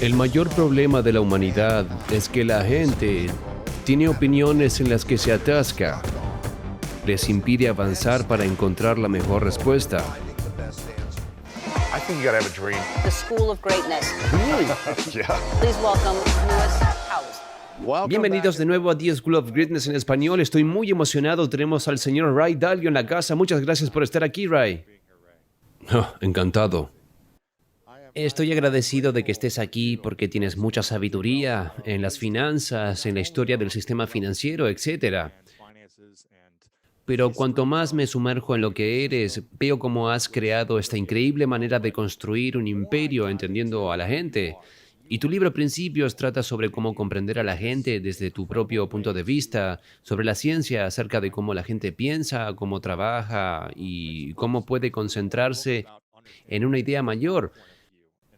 El mayor problema de la humanidad es que la gente tiene opiniones en las que se atasca. Les impide avanzar para encontrar la mejor respuesta. I think you gotta have a dream. The School of Greatness. Yeah. Please welcome Lewis Howes. Bienvenidos de nuevo a The School of Greatness en español. Estoy muy emocionado. Tenemos al señor Ray Dalio en la casa. Muchas gracias por estar aquí, Ray. Encantado. Estoy agradecido de que estés aquí porque tienes mucha sabiduría en las finanzas, en la historia del sistema financiero, etc. Pero cuanto más me sumerjo en lo que eres, veo cómo has creado esta increíble manera de construir un imperio entendiendo a la gente. Y tu libro Principios trata sobre cómo comprender a la gente desde tu propio punto de vista, sobre la ciencia acerca de cómo la gente piensa, cómo trabaja y cómo puede concentrarse en una idea mayor.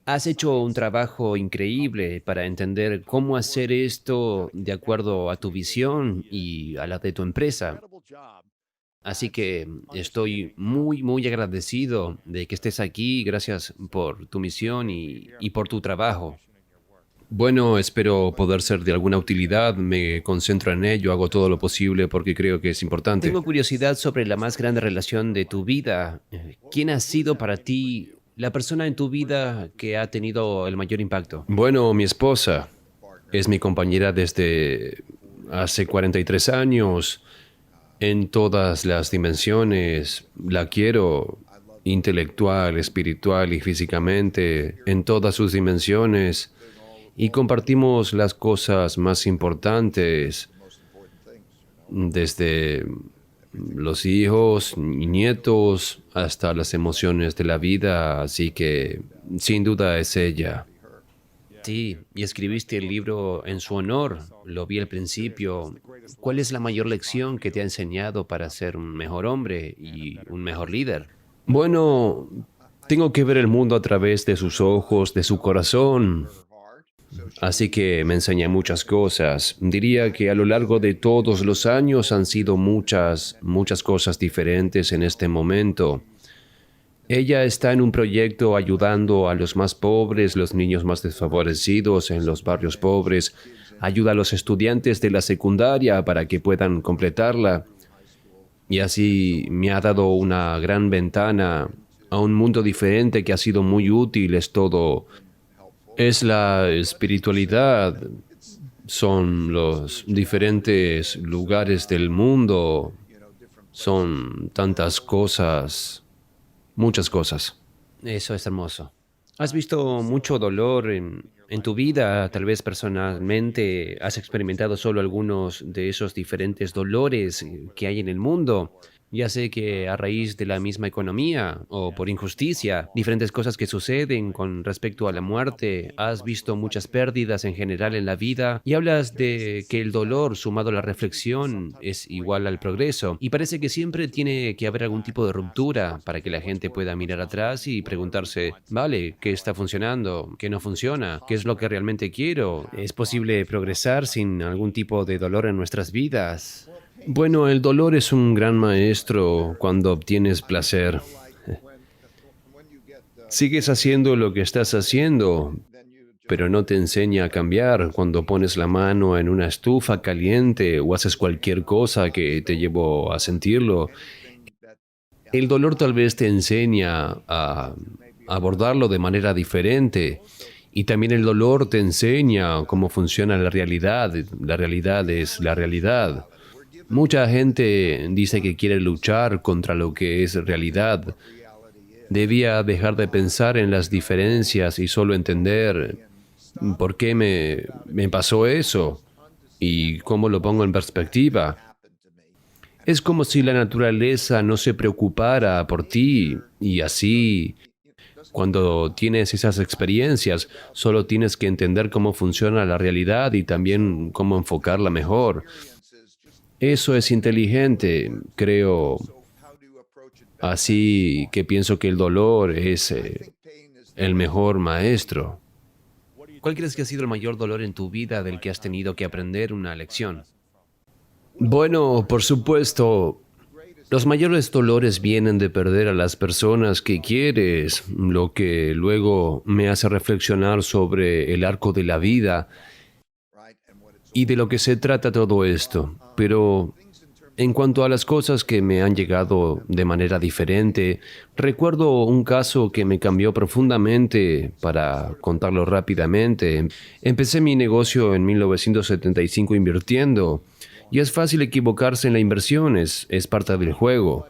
Has hecho un trabajo increíble para entender cómo hacer esto de acuerdo a tu visión y a la de tu empresa. Así que estoy muy agradecido de que estés aquí. Gracias por tu misión y por tu trabajo. Bueno, espero poder ser de alguna utilidad. Me concentro en ello, hago todo lo posible porque creo que es importante. Tengo curiosidad sobre la más grande relación de tu vida. ¿Quién ha sido para ti la persona en tu vida que ha tenido el mayor impacto? Bueno, mi esposa es mi compañera desde hace 43 años. En todas las dimensiones, la quiero, intelectual, espiritual y físicamente, en todas sus dimensiones, y compartimos las cosas más importantes, desde los hijos y nietos hasta las emociones de la vida, así que sin duda es ella. Sí, y escribiste el libro en su honor, lo vi al principio. ¿Cuál es la mayor lección que te ha enseñado para ser un mejor hombre y un mejor líder? Bueno, tengo que ver el mundo a través de sus ojos, de su corazón. Así que me enseña muchas cosas. Diría que a lo largo de todos los años han sido muchas cosas diferentes en este momento. Ella está en un proyecto ayudando a los más pobres, los niños más desfavorecidos en los barrios pobres. Ayuda a los estudiantes de la secundaria para que puedan completarla. Y así me ha dado una gran ventana a un mundo diferente que ha sido muy útil. Es todo. Es la espiritualidad. Son los diferentes lugares del mundo. Son tantas cosas. Muchas cosas. Eso es hermoso. ¿Has visto mucho dolor en tu vida? Tal vez personalmente has experimentado solo algunos de esos diferentes dolores que hay en el mundo. Ya sé que a raíz de la misma economía o por injusticia, diferentes cosas que suceden con respecto a la muerte, has visto muchas pérdidas en general en la vida y hablas de que el dolor sumado a la reflexión es igual al progreso. Y parece que siempre tiene que haber algún tipo de ruptura para que la gente pueda mirar atrás y preguntarse, vale, ¿qué está funcionando? ¿Qué no funciona? ¿Qué es lo que realmente quiero? ¿Es posible progresar sin algún tipo de dolor en nuestras vidas? Bueno, el dolor es un gran maestro cuando obtienes placer. Sigues haciendo lo que estás haciendo, pero no te enseña a cambiar cuando pones la mano en una estufa caliente o haces cualquier cosa que te llevó a sentirlo. El dolor tal vez te enseña a abordarlo de manera diferente. Y también el dolor te enseña cómo funciona la realidad. La realidad es la realidad. Mucha gente dice que quiere luchar contra lo que es realidad. Debía dejar de pensar en las diferencias y solo entender por qué me pasó eso y cómo lo pongo en perspectiva. Es como si la naturaleza no se preocupara por ti y así, cuando tienes esas experiencias, solo tienes que entender cómo funciona la realidad y también cómo enfocarla mejor. Eso es inteligente, creo. Así que pienso que el dolor es el mejor maestro. ¿Cuál crees que ha sido el mayor dolor en tu vida del que has tenido que aprender una lección? Bueno, por supuesto, Los mayores dolores vienen de perder a las personas que quieres, lo que luego me hace reflexionar sobre el arco de la vida y de lo que se trata todo esto. Pero en cuanto a las cosas que me han llegado de manera diferente, recuerdo un caso que me cambió profundamente. Para contarlo rápidamente, empecé mi negocio en 1975 invirtiendo, y es fácil equivocarse en la inversión, es parte del juego.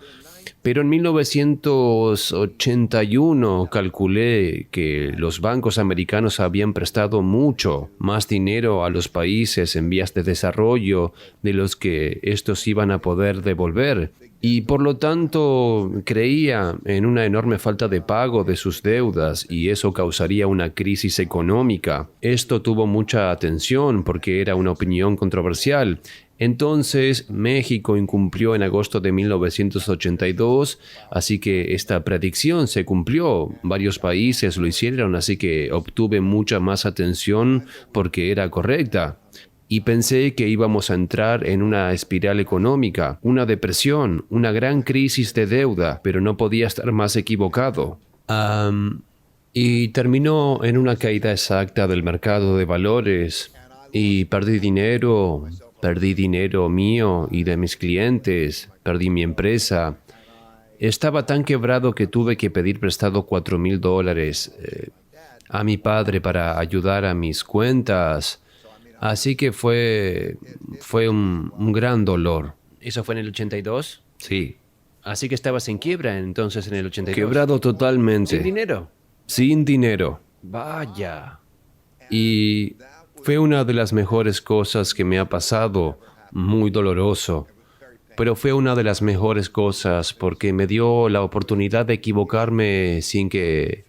Pero en 1981 calculé que los bancos americanos habían prestado mucho más dinero a los países en vías de desarrollo de los que estos iban a poder devolver. Y por lo tanto creía en una enorme falta de pago de sus deudas, y eso causaría una crisis económica. Esto tuvo mucha atención porque era una opinión controversial. Entonces, México incumplió en agosto de 1982, así que esta predicción se cumplió. Varios países lo hicieron, así que obtuve mucha más atención porque era correcta. Y pensé que íbamos a entrar en una espiral económica, una depresión, una gran crisis de deuda, pero no podía estar más equivocado. Y terminó en una caída exacta del mercado de valores, y perdí dinero mío y de mis clientes, perdí mi empresa. Estaba tan quebrado que tuve que pedir prestado $4,000 a mi padre para ayudar a mis cuentas. Así que fue un gran dolor. ¿Eso fue en el 82? Sí, Así que estabas en quiebra entonces en el 82. quebrado totalmente. ¿Sin dinero? Sin dinero. Vaya. Y fue una de las mejores cosas que me ha pasado, muy doloroso, pero fue una de las mejores cosas porque me dio la oportunidad de equivocarme sin que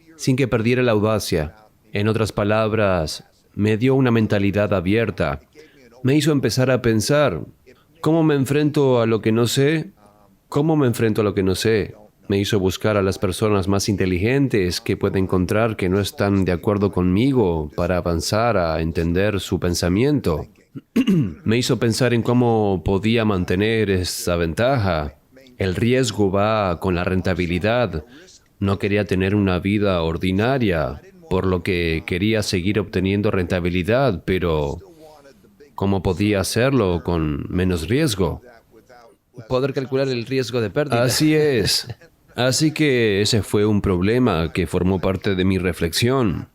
perdiera la audacia. En otras palabras, me dio una mentalidad abierta. Me hizo empezar a pensar, ¿cómo me enfrento a lo que no sé? ¿Cómo me enfrento a lo que no sé? Me hizo buscar a las personas más inteligentes que puedo encontrar que no están de acuerdo conmigo para avanzar a entender su pensamiento. Me hizo pensar en cómo podía mantener esa ventaja. El riesgo va con la rentabilidad. No quería tener una vida ordinaria, por lo que quería seguir obteniendo rentabilidad, pero ¿cómo podía hacerlo con menos riesgo? Poder calcular el riesgo de pérdida. Así es. Así que ese fue un problema que formó parte de mi reflexión.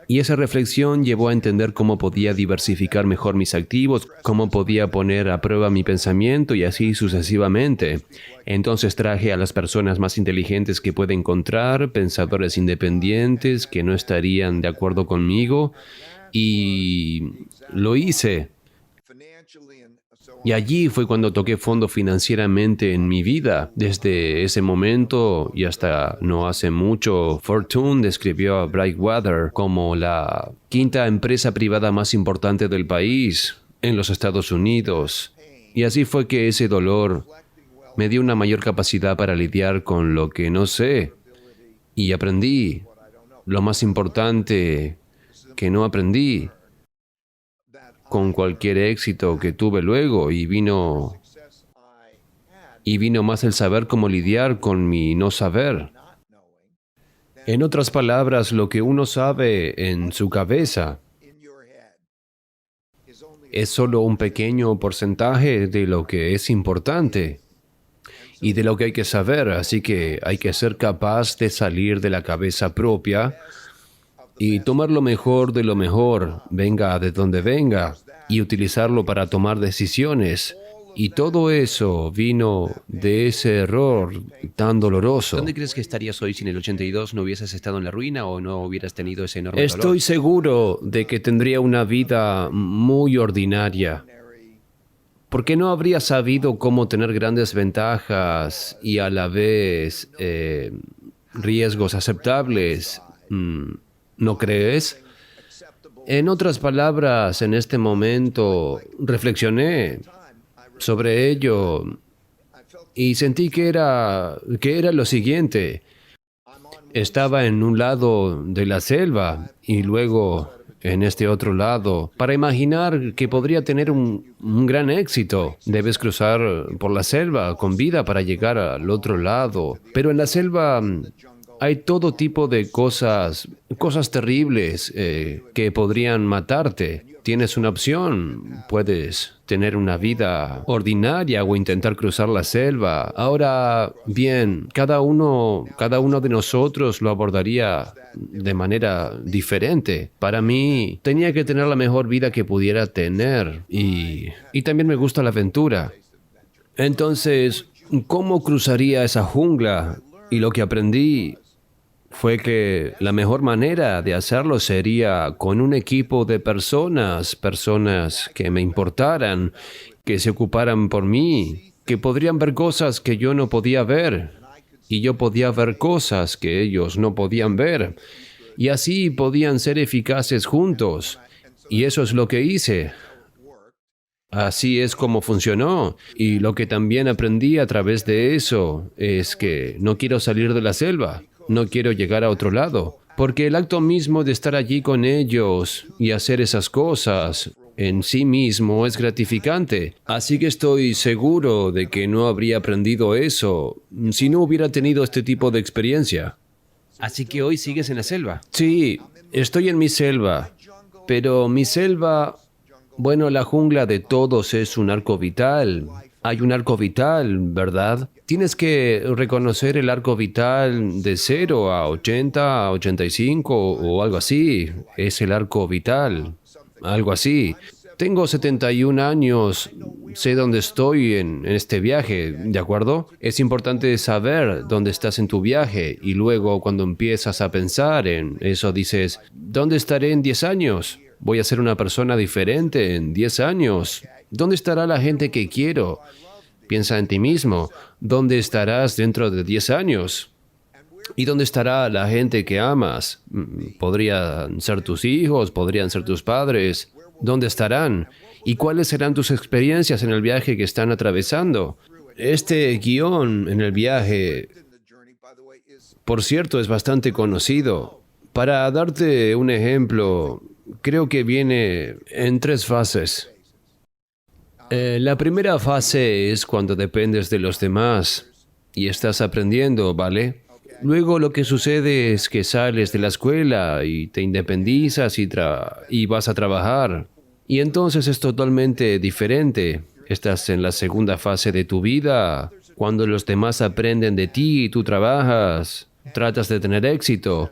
Y esa reflexión llevó a entender cómo podía diversificar mejor mis activos, cómo podía poner a prueba mi pensamiento y así sucesivamente. Entonces traje a las personas más inteligentes que pude encontrar, pensadores independientes que no estarían de acuerdo conmigo, y lo hice. Y allí fue cuando toqué fondo financieramente en mi vida. Desde ese momento y hasta no hace mucho, Fortune describió a Brightwater como la quinta empresa privada más importante del país en los Estados Unidos. Y así fue que ese dolor me dio una mayor capacidad para lidiar con lo que no sé. Y aprendí lo más importante que no aprendí con cualquier éxito que tuve luego, y vino más el saber cómo lidiar con mi no saber. En otras palabras, lo que uno sabe en su cabeza es solo un pequeño porcentaje de lo que es importante y de lo que hay que saber, así que hay que ser capaz de salir de la cabeza propia y tomar lo mejor de lo mejor, venga de donde venga, y utilizarlo para tomar decisiones. Y todo eso vino de ese error tan doloroso. ¿Dónde crees que estarías hoy si en el 82 no hubieses estado en la ruina o no hubieras tenido ese enorme dolor? Estoy seguro de que tendría una vida muy ordinaria, porque no habría sabido cómo tener grandes ventajas y a la vez riesgos aceptables. ¿No crees? En otras palabras, en este momento reflexioné sobre ello y sentí que era lo siguiente. Estaba en un lado de la selva y luego en este otro lado. Para imaginar que podría tener un gran éxito, debes cruzar por la selva con vida para llegar al otro lado. Pero en la selva hay todo tipo de cosas terribles que podrían matarte. Tienes una opción, puedes tener una vida ordinaria o intentar cruzar la selva. Ahora, bien, cada uno de nosotros lo abordaría de manera diferente. Para mí, tenía que tener la mejor vida que pudiera tener y también me gusta la aventura. Entonces, ¿cómo cruzaría esa jungla? Y lo que aprendí fue que la mejor manera de hacerlo sería con un equipo de personas que me importaran, que se ocuparan por mí, que podrían ver cosas que yo no podía ver y yo podía ver cosas que ellos no podían ver y así podían ser eficaces juntos. Y eso es lo que hice. Así es como funcionó. Y lo que también aprendí a través de eso es que no quiero salir de la selva. No quiero llegar a otro lado, porque el acto mismo de estar allí con ellos y hacer esas cosas en sí mismo es gratificante. Así que estoy seguro de que no habría aprendido eso si no hubiera tenido este tipo de experiencia. Así que hoy sigues en la selva. Sí, estoy en mi selva, pero mi selva, bueno, la jungla de todos es un arco vital. Hay un arco vital, ¿verdad? Tienes que reconocer el arco vital de 0 a 80, a 85 o algo así. Es el arco vital, algo así. Tengo 71 años, sé dónde estoy en este viaje, ¿de acuerdo? Es importante saber dónde estás en tu viaje y luego cuando empiezas a pensar en eso dices, ¿dónde estaré en 10 años? Voy a ser una persona diferente en 10 años. ¿Dónde estará la gente que quiero? Piensa en ti mismo. ¿Dónde estarás dentro de 10 años? ¿Y dónde estará la gente que amas? Podrían ser tus hijos, podrían ser tus padres. ¿Dónde estarán? ¿Y cuáles serán tus experiencias en el viaje que están atravesando? Este guión en el viaje, por cierto, es bastante conocido. Para darte un ejemplo, creo que viene en 3 fases. La primera fase es cuando dependes de los demás y estás aprendiendo, ¿vale? Luego lo que sucede es que sales de la escuela y te independizas y vas a trabajar. Y entonces es totalmente diferente. Estás en la segunda fase de tu vida, cuando los demás aprenden de ti y tú trabajas, tratas de tener éxito.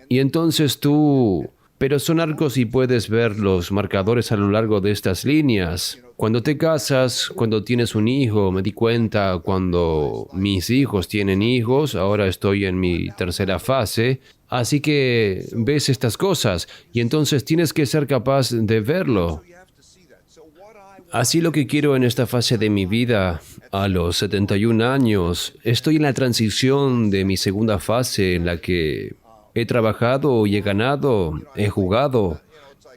Y entonces tú... Pero son arcos y puedes ver los marcadores a lo largo de estas líneas. Cuando te casas, cuando tienes un hijo, me di cuenta cuando mis hijos tienen hijos, ahora estoy en mi tercera fase, así que ves estas cosas y entonces tienes que ser capaz de verlo. Así lo que quiero en esta fase de mi vida, a los 71 años, estoy en la transición de mi segunda fase en la que he trabajado y he ganado, he jugado.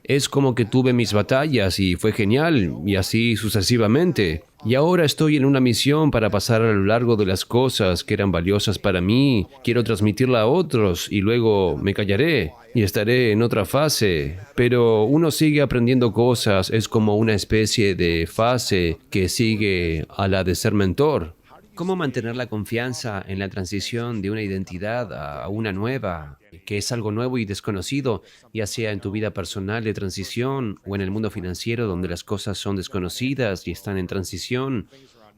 Es como que tuve mis batallas y fue genial, y así sucesivamente. Y ahora estoy en una misión para pasar a lo largo de las cosas que eran valiosas para mí. Quiero transmitirla a otros y luego me callaré y estaré en otra fase. Pero uno sigue aprendiendo cosas, es como una especie de fase que sigue a la de ser mentor. ¿Cómo mantener la confianza en la transición de una identidad a una nueva, que es algo nuevo y desconocido, ya sea en tu vida personal de transición o en el mundo financiero donde las cosas son desconocidas y están en transición,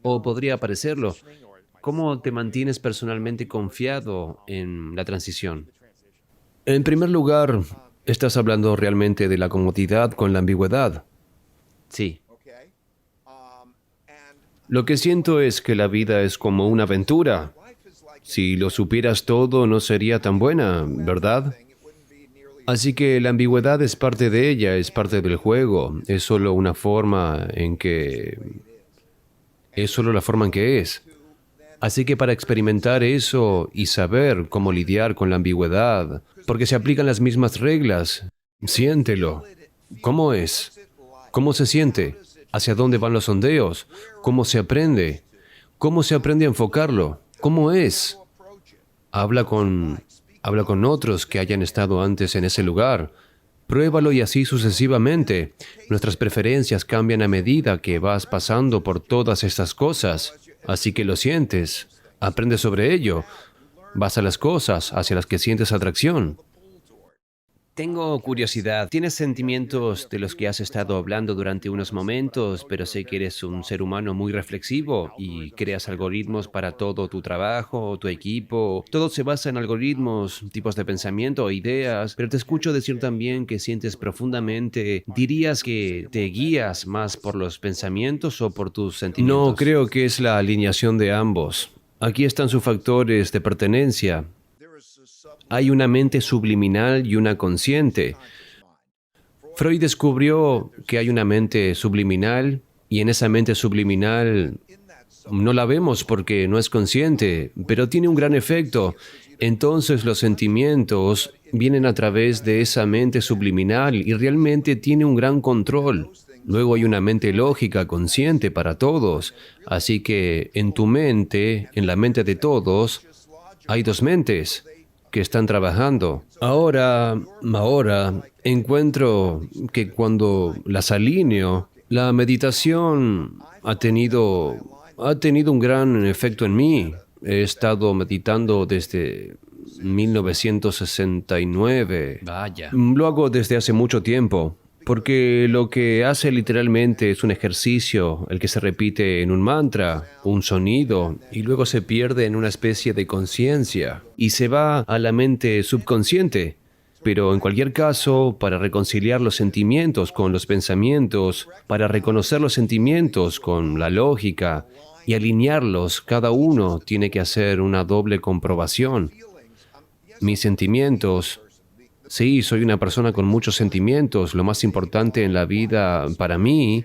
o podría parecerlo? ¿Cómo te mantienes personalmente confiado en la transición? En primer lugar, estás hablando realmente de la comodidad con la ambigüedad. Sí. Lo que siento es que la vida es como una aventura. Si lo supieras todo, no sería tan buena, ¿verdad? Así que la ambigüedad es parte de ella, es parte del juego. Es solo una forma en que... Es solo la forma en que es. Así que para experimentar eso y saber cómo lidiar con la ambigüedad, porque se aplican las mismas reglas, siéntelo. ¿Cómo es? ¿Cómo se siente? ¿Hacia dónde van los sondeos? ¿Cómo se aprende? ¿Cómo se aprende a enfocarlo? ¿Cómo es? Habla con otros que hayan estado antes en ese lugar. Pruébalo y así sucesivamente. Nuestras preferencias cambian a medida que vas pasando por todas estas cosas. Así que lo sientes, aprendes sobre ello, vas a las cosas hacia las que sientes atracción. Tengo curiosidad. ¿Tienes sentimientos de los que has estado hablando durante unos momentos, pero sé que eres un ser humano muy reflexivo y creas algoritmos para todo tu trabajo, tu equipo? Todo se basa en algoritmos, tipos de pensamiento, ideas, pero te escucho decir también que sientes profundamente. ¿Dirías que te guías más por los pensamientos o por tus sentimientos? No, creo que es la alineación de ambos. Aquí están sus factores de pertenencia. Hay una mente subliminal y una consciente. Freud descubrió que hay una mente subliminal y en esa mente subliminal no la vemos porque no es consciente, pero tiene un gran efecto. Entonces los sentimientos vienen a través de esa mente subliminal y realmente tiene un gran control. Luego hay una mente lógica, consciente para todos. Así que en tu mente, en la mente de todos, hay dos mentes que están trabajando. Ahora encuentro que cuando las alineo, la meditación ha tenido un gran efecto en mí. He estado meditando desde 1969. Vaya. Lo hago desde hace mucho tiempo. Porque lo que hace literalmente es un ejercicio, el que se repite en un mantra, un sonido, y luego se pierde en una especie de conciencia y se va a la mente subconsciente. Pero en cualquier caso, para reconciliar los sentimientos con los pensamientos, para reconocer los sentimientos con la lógica y alinearlos, cada uno tiene que hacer una doble comprobación. Mis sentimientos. Sí, soy una persona con muchos sentimientos. Lo más importante en la vida para mí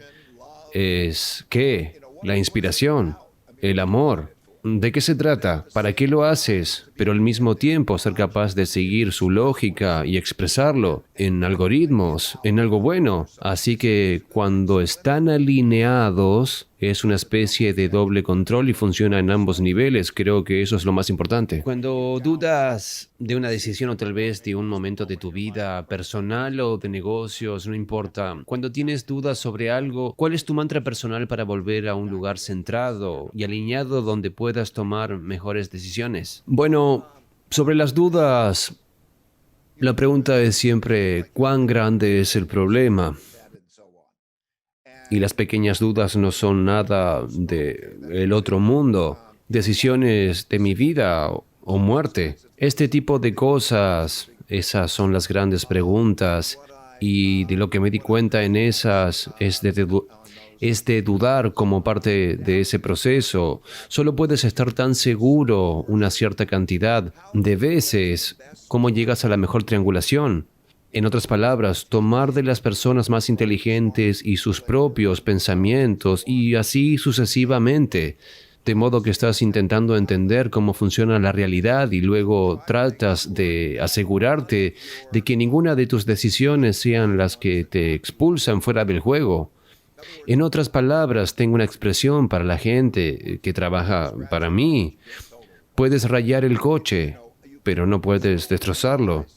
es, ¿qué? La inspiración, el amor. ¿De qué se trata? ¿Para qué lo haces? Pero al mismo tiempo ser capaz de seguir su lógica y expresarlo en algoritmos, en algo bueno. Así que cuando están alineados, es una especie de doble control y funciona en ambos niveles. Creo que eso es lo más importante. Cuando dudas de una decisión o tal vez de un momento de tu vida personal o de negocios, no importa. Cuando tienes dudas sobre algo, ¿cuál es tu mantra personal para volver a un lugar centrado y alineado donde puedas tomar mejores decisiones? Bueno, sobre las dudas, la pregunta es siempre, ¿cuán grande es el problema? Y las pequeñas dudas no son nada del otro mundo, decisiones de mi vida o muerte. Este tipo de cosas, esas son las grandes preguntas. Y de lo que me di cuenta en esas es de dudar como parte de ese proceso. Solo puedes estar tan seguro una cierta cantidad de veces como llegas a la mejor triangulación. En otras palabras, tomar de las personas más inteligentes y sus propios pensamientos y así sucesivamente. De modo que estás intentando entender cómo funciona la realidad y luego tratas de asegurarte de que ninguna de tus decisiones sean las que te expulsan fuera del juego. En otras palabras, tengo una expresión para la gente que trabaja para mí. Puedes rayar el coche, pero no puedes destrozarlo.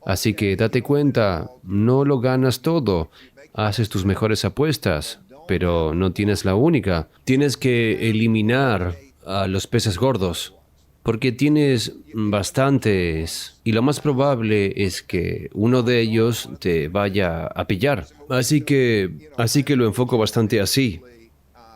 Así que date cuenta, no lo ganas todo. Haces tus mejores apuestas, pero no tienes la única. Tienes que eliminar a los peces gordos, porque tienes bastantes y lo más probable es que uno de ellos te vaya a pillar. Así que lo enfoco bastante así.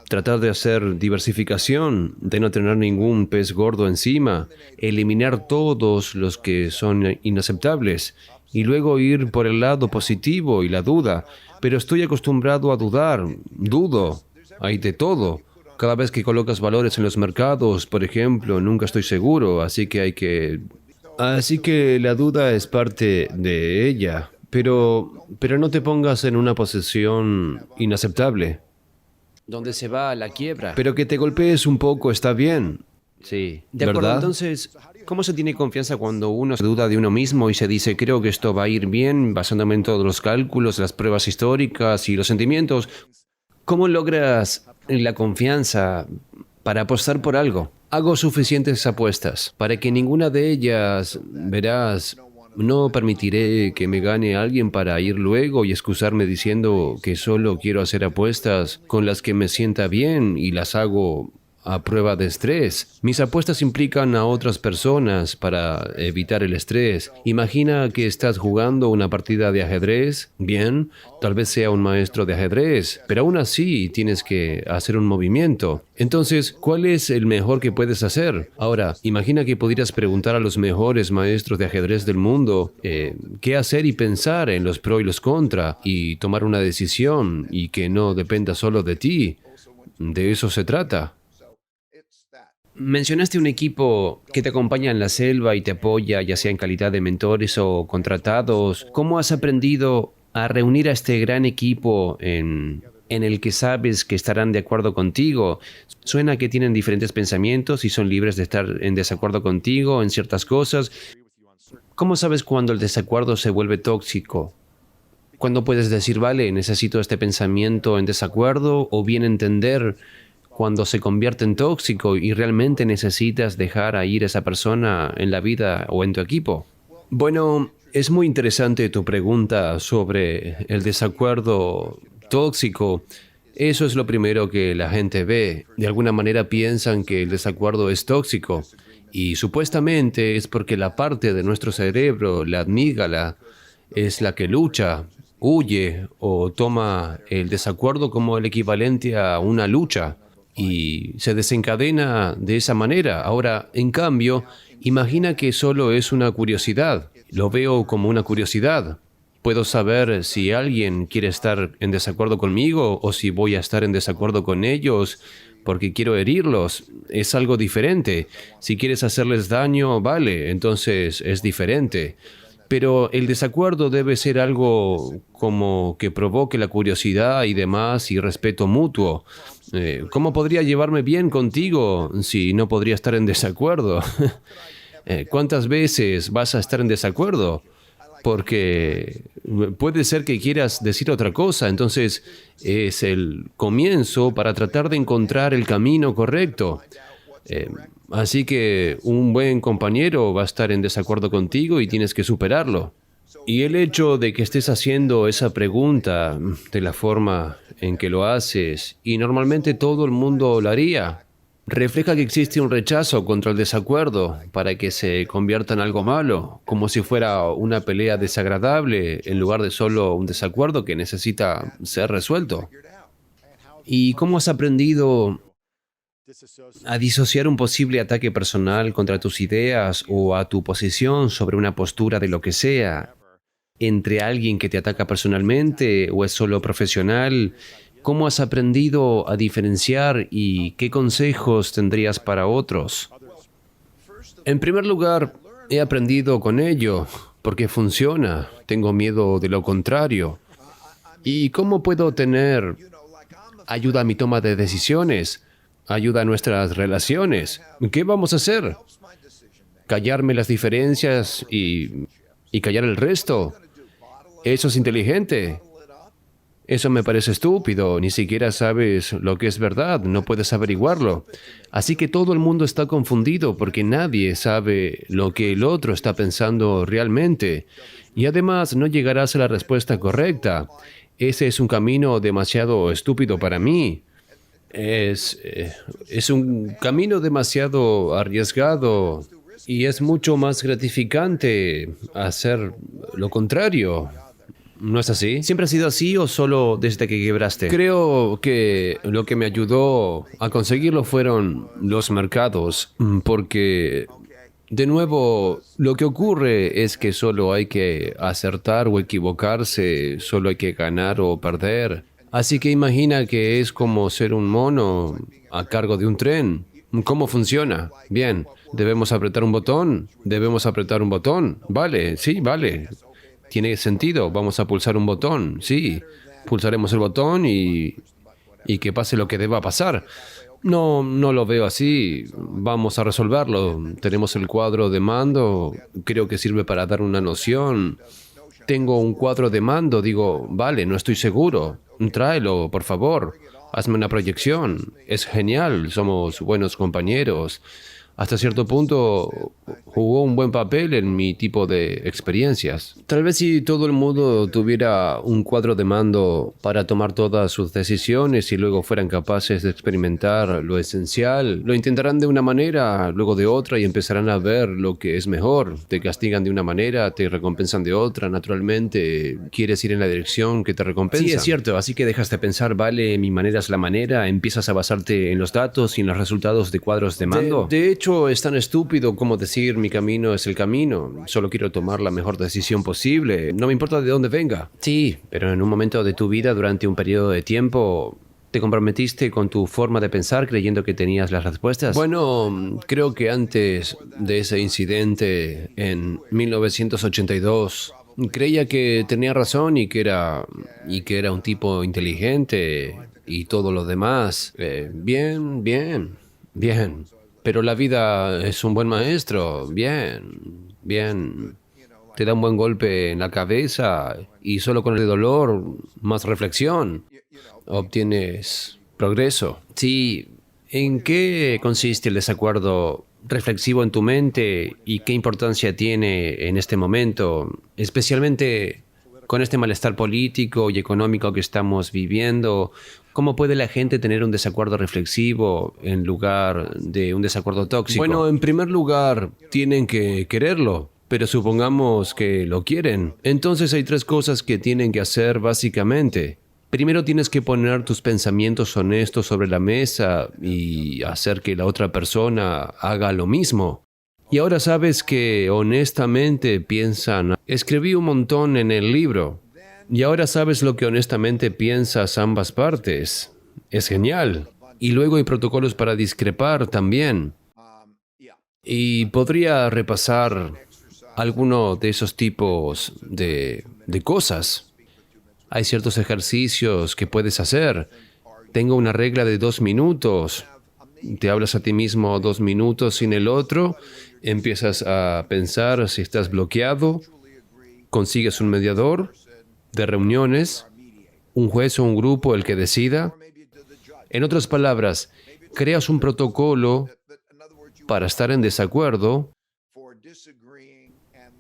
Tratar de hacer diversificación, de no tener ningún pez gordo encima, eliminar todos los que son inaceptables y luego ir por el lado positivo y la duda. Pero estoy acostumbrado a dudar, dudo, hay de todo. Cada vez que colocas valores en los mercados, por ejemplo, nunca estoy seguro, así que la duda es parte de ella. Pero no te pongas en una posición inaceptable. Donde se va a la quiebra. Pero que te golpees un poco está bien. Sí. De acuerdo, ¿verdad? entonces, ¿cómo se tiene confianza cuando uno se duda de uno mismo y se dice, creo que esto va a ir bien, basándome en todos los cálculos, las pruebas históricas y los sentimientos? ¿Cómo logras la confianza para apostar por algo? Hago suficientes apuestas para que ninguna de ellas, verás, No permitiré que me gane alguien para ir luego y excusarme diciendo que solo quiero hacer apuestas con las que me sienta bien y las hago a prueba de estrés. Mis apuestas implican a otras personas para evitar el estrés. Imagina que estás jugando una partida de ajedrez. Bien, tal vez sea un maestro de ajedrez, pero aún así tienes que hacer un movimiento. Entonces, ¿cuál es el mejor que puedes hacer? Ahora, imagina que pudieras preguntar a los mejores maestros de ajedrez del mundo qué hacer y pensar en los pros y los contra y tomar una decisión y que no dependa solo de ti. De eso se trata. Mencionaste un equipo que te acompaña en la selva y te apoya, ya sea en calidad de mentores o contratados. ¿Cómo has aprendido a reunir a este gran equipo en el que sabes que estarán de acuerdo contigo? Suena que tienen diferentes pensamientos y son libres de estar en desacuerdo contigo en ciertas cosas. ¿Cómo sabes cuando el desacuerdo se vuelve tóxico? ¿Cuándo puedes decir, vale, necesito este pensamiento en desacuerdo? O bien entender cuando se convierte en tóxico y realmente necesitas dejar a ir a esa persona en la vida o en tu equipo. Bueno, es muy interesante tu pregunta sobre el desacuerdo tóxico. Eso es lo primero que la gente ve. De alguna manera piensan que el desacuerdo es tóxico. Y supuestamente es porque la parte de nuestro cerebro, la amígdala, es la que lucha, huye o toma el desacuerdo como el equivalente a una lucha. Y se desencadena de esa manera. Ahora, en cambio, imagina que solo es una curiosidad. Lo veo como una curiosidad. Puedo saber si alguien quiere estar en desacuerdo conmigo o si voy a estar en desacuerdo con ellos porque quiero herirlos. Es algo diferente. Si quieres hacerles daño, vale, entonces es diferente. Pero el desacuerdo debe ser algo como que provoque la curiosidad y demás y respeto mutuo. ¿Cómo podría llevarme bien contigo si no podría estar en desacuerdo? ¿Cuántas veces vas a estar en desacuerdo? Porque puede ser que quieras decir otra cosa, entonces es el comienzo para tratar de encontrar el camino correcto. Así que un buen compañero va a estar en desacuerdo contigo y tienes que superarlo. Y el hecho de que estés haciendo esa pregunta de la forma en que lo haces, y normalmente todo el mundo lo haría, refleja que existe un rechazo contra el desacuerdo para que se convierta en algo malo, como si fuera una pelea desagradable en lugar de solo un desacuerdo que necesita ser resuelto. ¿Y cómo has aprendido a disociar un posible ataque personal contra tus ideas o a tu posición sobre una postura de lo que sea entre alguien que te ataca personalmente o es solo profesional? ¿Cómo has aprendido a diferenciar y qué consejos tendrías para otros? En primer lugar, he aprendido con ello porque funciona. Tengo miedo de lo contrario. ¿Y cómo puedo tener ayuda a mi toma de decisiones? Ayuda a nuestras relaciones. ¿Qué vamos a hacer? ¿Callarme las diferencias y callar el resto? Eso es inteligente. Eso me parece estúpido. Ni siquiera sabes lo que es verdad. No puedes averiguarlo. Así que todo el mundo está confundido porque nadie sabe lo que el otro está pensando realmente. Y además no llegarás a la respuesta correcta. Ese es un camino demasiado estúpido para mí. Es un camino demasiado arriesgado y es mucho más gratificante hacer lo contrario. ¿No es así? ¿Siempre ha sido así o solo desde que quebraste? Creo que lo que me ayudó a conseguirlo fueron los mercados, porque, de nuevo, lo que ocurre es que solo hay que acertar o equivocarse, solo hay que ganar o perder. Así que imagina que es como ser un mono a cargo de un tren. ¿Cómo funciona? Bien, ¿debemos apretar un botón? ¿Debemos apretar un botón? Vale, sí, vale. Tiene sentido, vamos a pulsar un botón, sí. Pulsaremos el botón y que pase lo que deba pasar. No lo veo así. Vamos a resolverlo. Tenemos el cuadro de mando, creo que sirve para dar una noción. Tengo un cuadro de mando, digo, vale, no estoy seguro. Tráelo, por favor. Hazme una proyección. Es genial, somos buenos compañeros. hasta cierto punto jugó un buen papel en mi tipo de experiencias. Tal vez si todo el mundo tuviera un cuadro de mando para tomar todas sus decisiones y luego fueran capaces de experimentar lo esencial, lo intentarán de una manera, luego de otra y empezarán a ver lo que es mejor. Te castigan de una manera, te recompensan de otra, naturalmente quieres ir en la dirección que te recompensa. Sí, es cierto, así que dejas de pensar, vale, mi manera es la manera, empiezas a basarte en los datos y en los resultados de cuadros de mando. De hecho, es tan estúpido como decir mi camino es el camino. Solo quiero tomar la mejor decisión posible. No me importa de dónde venga. Sí, pero en un momento de tu vida, durante un periodo de tiempo, ¿te comprometiste con tu forma de pensar creyendo que tenías las respuestas? Bueno, creo que antes de ese incidente en 1982, creía que tenía razón y que era un tipo inteligente y todo lo demás. Bien. Pero la vida es un buen maestro. Bien. Te da un buen golpe en la cabeza y solo con el dolor, más reflexión, obtienes progreso. Sí, ¿en qué consiste el desacuerdo reflexivo en tu mente y qué importancia tiene en este momento, especialmente con este malestar político y económico que estamos viviendo? ¿Cómo puede la gente tener un desacuerdo reflexivo en lugar de un desacuerdo tóxico? Bueno, en primer lugar, tienen que quererlo, pero supongamos que lo quieren. Entonces hay tres cosas que tienen que hacer básicamente. Primero tienes que poner tus pensamientos honestos sobre la mesa y hacer que la otra persona haga lo mismo. Y ahora sabes que honestamente piensan. Escribí un montón en el libro. Y ahora sabes lo que honestamente piensas ambas partes. Es genial. Y luego hay protocolos para discrepar también. Y podría repasar alguno de esos tipos de cosas. Hay ciertos ejercicios que puedes hacer. Tengo una regla de 2 minutos. Te hablas a ti mismo 2 minutos sin el otro. Empiezas a pensar si estás bloqueado. Consigues un mediador de reuniones, un juez o un grupo el que decida. En otras palabras, creas un protocolo para estar en desacuerdo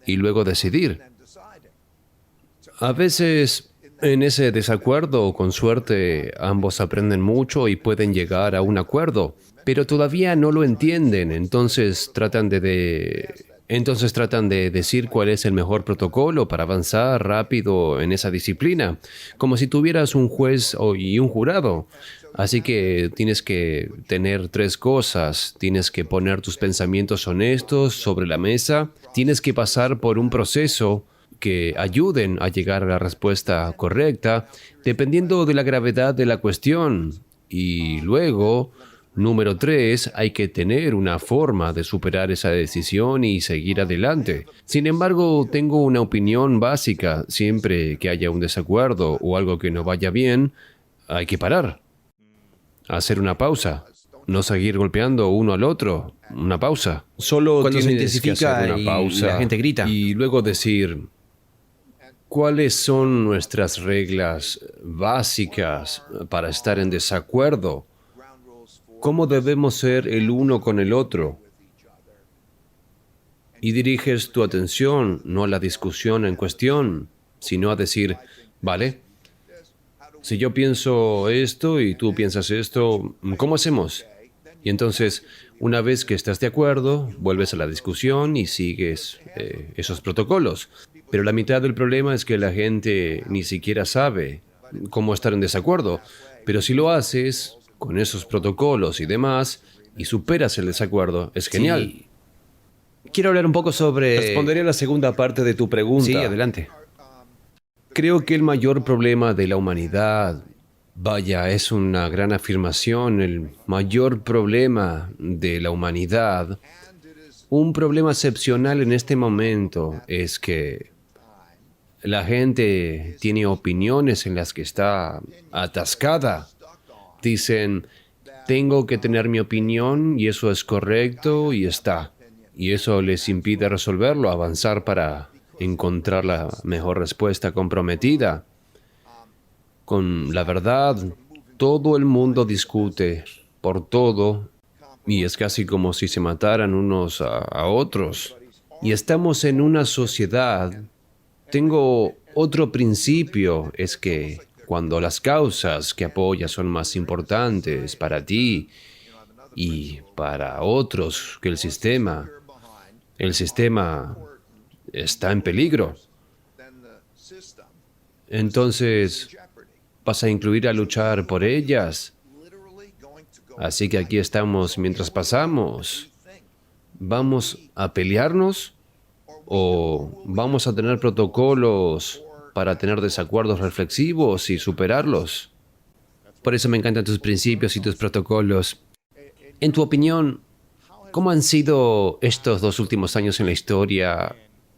y luego decidir. A veces, en ese desacuerdo, con suerte, ambos aprenden mucho y pueden llegar a un acuerdo, pero todavía no lo entienden, entonces tratan de decir cuál es el mejor protocolo para avanzar rápido en esa disciplina, como si tuvieras un juez y un jurado. Así que tienes que tener 3 cosas. Tienes que poner tus pensamientos honestos sobre la mesa. Tienes que pasar por un proceso que ayuden a llegar a la respuesta correcta, dependiendo de la gravedad de la cuestión. Y luego, número 3, hay que tener una forma de superar esa decisión y seguir adelante. Sin embargo, tengo una opinión básica. Siempre que haya un desacuerdo o algo que no vaya bien, hay que parar. Hacer una pausa. No seguir golpeando uno al otro. Una pausa. Solo Cuando se tienes que intensifica hacer una y pausa la gente grita. y luego decir, ¿cuáles son nuestras reglas básicas para estar en desacuerdo? ¿Cómo debemos ser el uno con el otro? Y diriges tu atención no a la discusión en cuestión, sino a decir, vale, si yo pienso esto y tú piensas esto, ¿cómo hacemos? Y entonces, una vez que estás de acuerdo, vuelves a la discusión y sigues esos protocolos. Pero la mitad del problema es que la gente ni siquiera sabe cómo estar en desacuerdo. Pero si lo haces con esos protocolos y demás, y superas el desacuerdo, es genial. Sí. Quiero hablar un poco sobre... Responderé a la segunda parte de tu pregunta. Sí, adelante. Creo que el mayor problema de la humanidad, vaya, es una gran afirmación, el mayor problema de la humanidad, un problema excepcional en este momento es que la gente tiene opiniones en las que está atascada. Dicen, tengo que tener mi opinión y eso es correcto y está. Y eso les impide resolverlo, avanzar para encontrar la mejor respuesta comprometida. Con la verdad, todo el mundo discute por todo Y es casi como si se mataran unos a otros. Y estamos en una sociedad. Tengo otro principio, es que cuando las causas que apoyas son más importantes para ti y para otros que el sistema está en peligro. Entonces, ¿vas a incluir a luchar por ellas? Así que aquí estamos mientras pasamos. ¿Vamos a pelearnos o vamos a tener protocolos para tener desacuerdos reflexivos y superarlos? Por eso me encantan tus principios y tus protocolos. En tu opinión, ¿cómo han sido estos 2 últimos años en la historia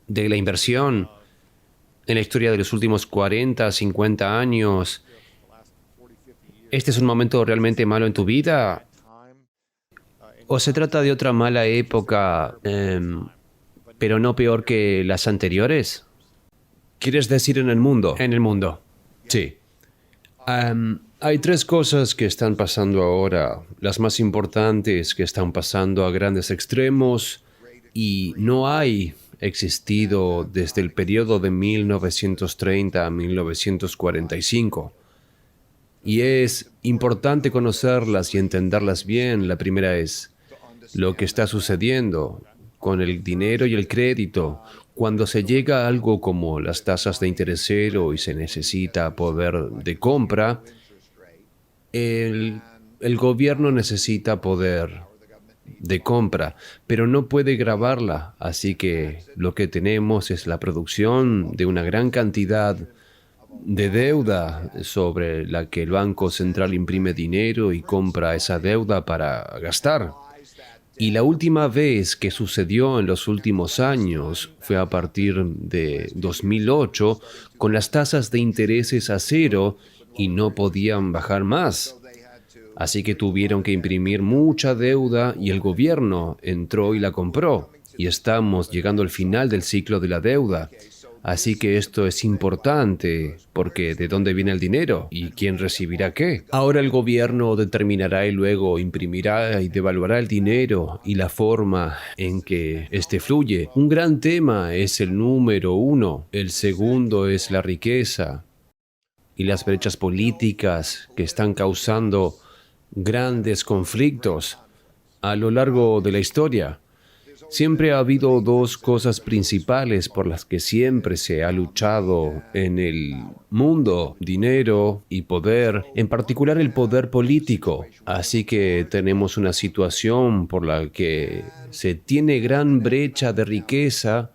de la inversión? En la historia de los últimos 40, 50 años. ¿Este es un momento realmente malo en tu vida? ¿O se trata de otra mala época, pero no peor que las anteriores? ¿Quieres decir en el mundo? En el mundo. Sí. Hay 3 cosas que están pasando ahora, las más importantes que están pasando a grandes extremos y no hay existido desde el periodo de 1930 a 1945. Y es importante conocerlas y entenderlas bien. La primera es lo que está sucediendo con el dinero y el crédito. Cuando se llega a algo como las tasas de interés cero y se necesita poder de compra, el gobierno necesita poder de compra, pero no puede gravarla. Así que lo que tenemos es la producción de una gran cantidad de deuda sobre la que el Banco Central imprime dinero y compra esa deuda para gastar. Y la última vez que sucedió en los últimos años fue a partir de 2008, con las tasas de intereses a cero y no podían bajar más. Así que tuvieron que imprimir mucha deuda y el gobierno entró y la compró. Y estamos llegando al final del ciclo de la deuda. Así que esto es importante, porque ¿de dónde viene el dinero? ¿Y quién recibirá qué? Ahora el gobierno determinará y luego imprimirá y devaluará el dinero y la forma en que éste fluye. Un gran tema es el número 1. El segundo es la riqueza y las brechas políticas que están causando grandes conflictos a lo largo de la historia. Siempre ha habido 2 cosas principales por las que siempre se ha luchado en el mundo: dinero y poder, en particular el poder político. Así que tenemos una situación por la que se tiene gran brecha de riqueza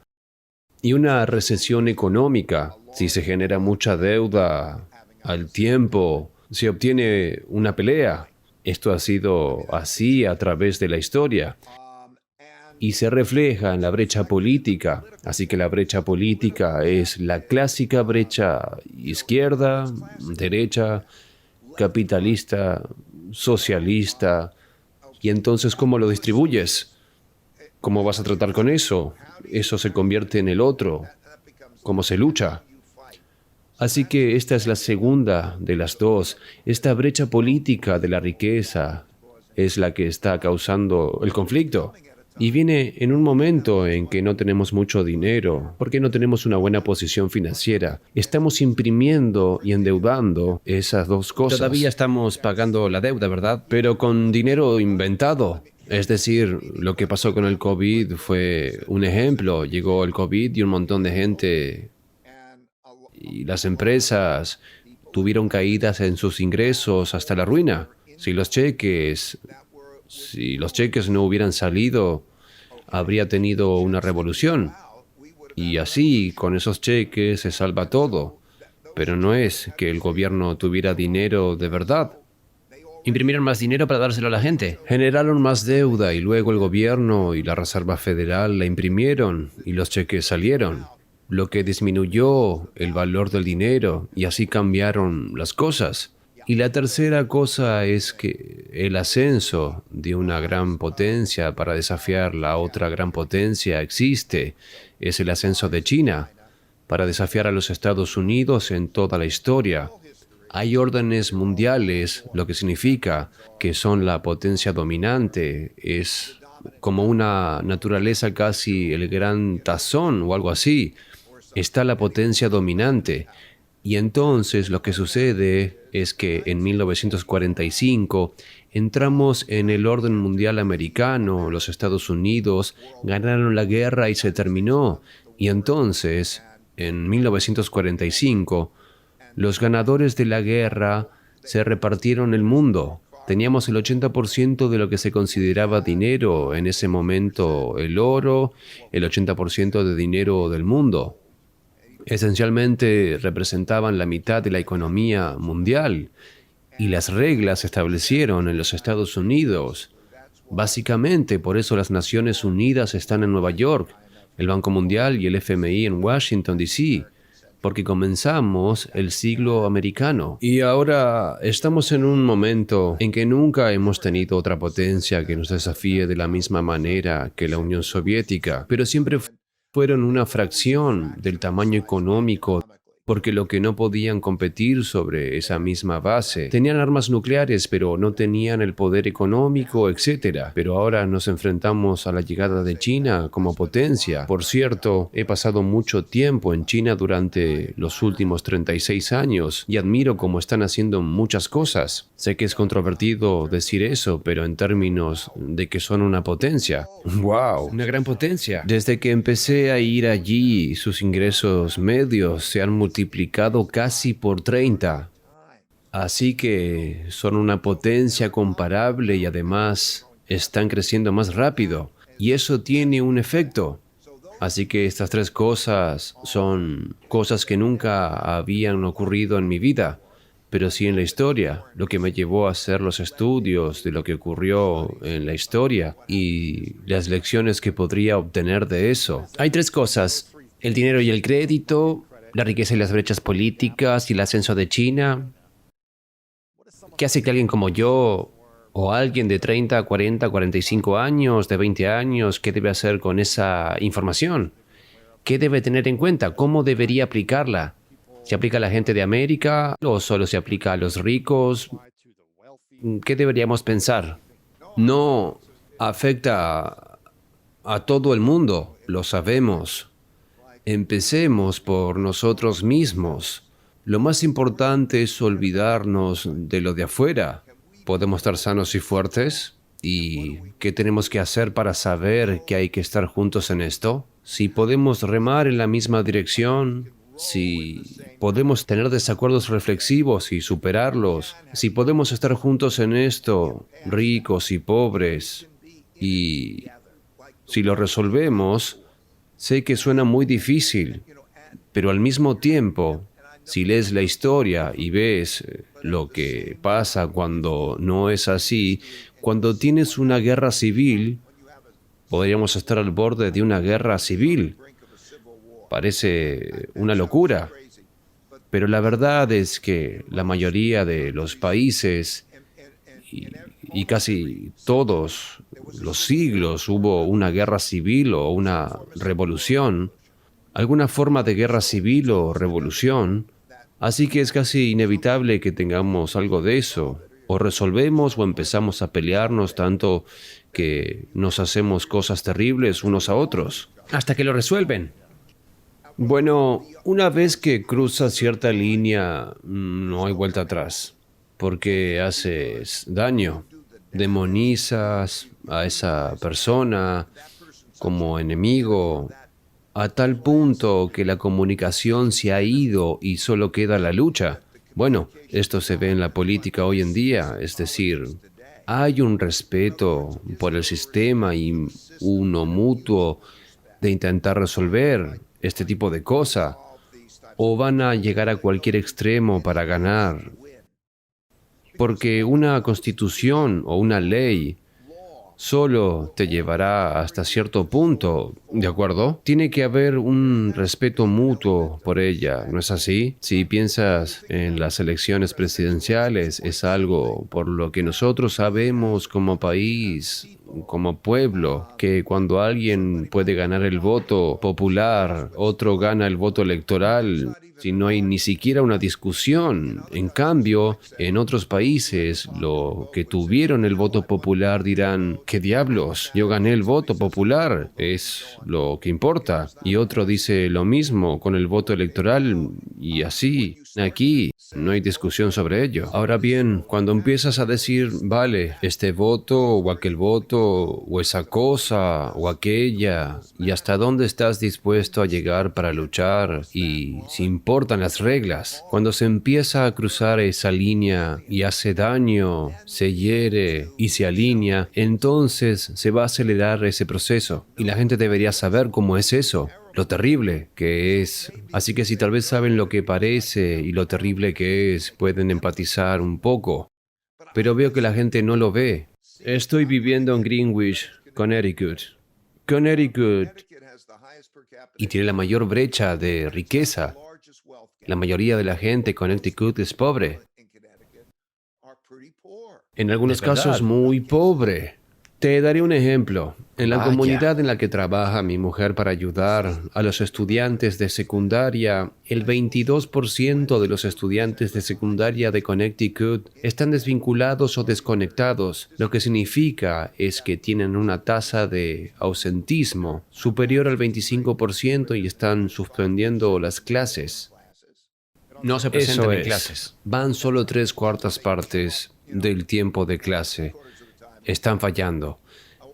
y una recesión económica. Si se genera mucha deuda al tiempo, se obtiene una pelea. Esto ha sido así a través de la historia. Y se refleja en la brecha política. Así que la brecha política es la clásica brecha izquierda, derecha, capitalista, socialista. Y entonces, ¿cómo lo distribuyes? ¿Cómo vas a tratar con eso? Eso se convierte en el otro. ¿Cómo se lucha? Así que esta es la segunda de las 2. Esta brecha política de la riqueza es la que está causando el conflicto. Y viene en un momento en que no tenemos mucho dinero, porque no tenemos una buena posición financiera. Estamos imprimiendo y endeudando esas 2 cosas. Todavía estamos pagando la deuda, ¿verdad? Pero con dinero inventado. Es decir, lo que pasó con el COVID fue un ejemplo. Llegó el COVID y un montón de gente y las empresas tuvieron caídas en sus ingresos hasta la ruina. Si los cheques no hubieran salido, habría tenido una revolución. Y así, con esos cheques, se salva todo. Pero no es que el gobierno tuviera dinero de verdad. Imprimieron más dinero para dárselo a la gente. Generaron más deuda y luego el gobierno y la Reserva Federal la imprimieron y los cheques salieron, lo que disminuyó el valor del dinero y así cambiaron las cosas. Y la tercera cosa es que el ascenso de una gran potencia para desafiar la otra gran potencia existe. Es el ascenso de China para desafiar a los Estados Unidos en toda la historia. Hay órdenes mundiales, lo que significa que son la potencia dominante. Es como una naturaleza casi el gran tazón o algo así. Está la potencia dominante. Y entonces lo que sucede es que en 1945 entramos en el orden mundial americano, los Estados Unidos ganaron la guerra y se terminó. Y entonces, en 1945, los ganadores de la guerra se repartieron el mundo. Teníamos el 80% de lo que se consideraba dinero en ese momento, el oro, el 80% de dinero del mundo. Esencialmente representaban la mitad de la economía mundial y las reglas se establecieron en los Estados Unidos. Básicamente, por eso las Naciones Unidas están en Nueva York, el Banco Mundial y el FMI en Washington, D.C., porque comenzamos el siglo americano. Y ahora estamos en un momento en que nunca hemos tenido otra potencia que nos desafíe de la misma manera que la Unión Soviética, pero siempre fueron una fracción del tamaño económico, porque lo que no podían competir sobre esa misma base. Tenían armas nucleares, pero no tenían el poder económico, etc. Pero ahora nos enfrentamos a la llegada de China como potencia. Por cierto, he pasado mucho tiempo en China durante los últimos 36 años y admiro cómo están haciendo muchas cosas. Sé que es controvertido decir eso, pero en términos de que son una potencia. ¡Wow! Una gran potencia. Desde que empecé a ir allí, sus ingresos medios se han multiplicado casi por 30. Así que son una potencia comparable y además están creciendo más rápido. Y eso tiene un efecto. Así que estas tres cosas son cosas que nunca habían ocurrido en mi vida, pero sí en la historia, lo que me llevó a hacer los estudios de lo que ocurrió en la historia y las lecciones que podría obtener de eso. Hay tres cosas: el dinero y el crédito, la riqueza y las brechas políticas y el ascenso de China. ¿Qué hace que alguien como yo o alguien de 30, 40, 45 años, de 20 años, qué debe hacer con esa información? ¿Qué debe tener en cuenta? ¿Cómo debería aplicarla? ¿Se aplica a la gente de América o solo se aplica a los ricos? ¿Qué deberíamos pensar? No afecta a todo el mundo, lo sabemos. Empecemos por nosotros mismos. Lo más importante es olvidarnos de lo de afuera. ¿Podemos estar sanos y fuertes? ¿Y qué tenemos que hacer para saber que hay que estar juntos en esto? Si podemos remar en la misma dirección, si podemos tener desacuerdos reflexivos y superarlos, si podemos estar juntos en esto, ricos y pobres, y si lo resolvemos, sé que suena muy difícil, pero al mismo tiempo, si lees la historia y ves lo que pasa cuando no es así, cuando tienes una guerra civil, podríamos estar al borde de una guerra civil. Parece una locura, pero la verdad es que la mayoría de los países y casi todos los siglos hubo una guerra civil o una revolución, alguna forma de guerra civil o revolución, así que es casi inevitable que tengamos algo de eso. O resolvemos o empezamos a pelearnos tanto que nos hacemos cosas terribles unos a otros, hasta que lo resuelven. Bueno, una vez que cruzas cierta línea, no hay vuelta atrás, porque haces daño, demonizas a esa persona como enemigo, a tal punto que la comunicación se ha ido y solo queda la lucha. Bueno, esto se ve en la política hoy en día, es decir, hay un respeto por el sistema y uno mutuo de intentar resolver este tipo de cosa, o van a llegar a cualquier extremo para ganar. Porque una constitución o una ley solo te llevará hasta cierto punto, ¿de acuerdo? Tiene que haber un respeto mutuo por ella, ¿no es así? Si piensas en las elecciones presidenciales, es algo por lo que nosotros sabemos como país como pueblo, que cuando alguien puede ganar el voto popular, otro gana el voto electoral, si no hay ni siquiera una discusión. En cambio, en otros países, lo que tuvieron el voto popular dirán, ¿qué diablos? Yo gané el voto popular, es lo que importa. Y otro dice lo mismo con el voto electoral y así. Aquí no hay discusión sobre ello. Ahora bien, cuando empiezas a decir, vale, este voto o aquel voto o esa cosa o aquella, y hasta dónde estás dispuesto a llegar para luchar y si importan las reglas, cuando se empieza a cruzar esa línea y hace daño, se hiere y se alinea, entonces se va a acelerar ese proceso y la gente debería saber cómo es eso. Lo terrible que es. Así que si tal vez saben lo que parece y lo terrible que es, pueden empatizar un poco. Pero veo que la gente no lo ve. Estoy viviendo en Greenwich, Connecticut. Connecticut. Y tiene la mayor brecha de riqueza. La mayoría de la gente en Connecticut es pobre. En algunos casos muy pobre. Te daré un ejemplo. En la comunidad en la que trabaja mi mujer para ayudar a los estudiantes de secundaria, el 22% de los estudiantes de secundaria de Connecticut están desvinculados o desconectados. Lo que significa es que tienen una tasa de ausentismo superior al 25% y están suspendiendo las clases. No se presentan en clases. Van solo 3/4 partes del tiempo de clase. Están fallando.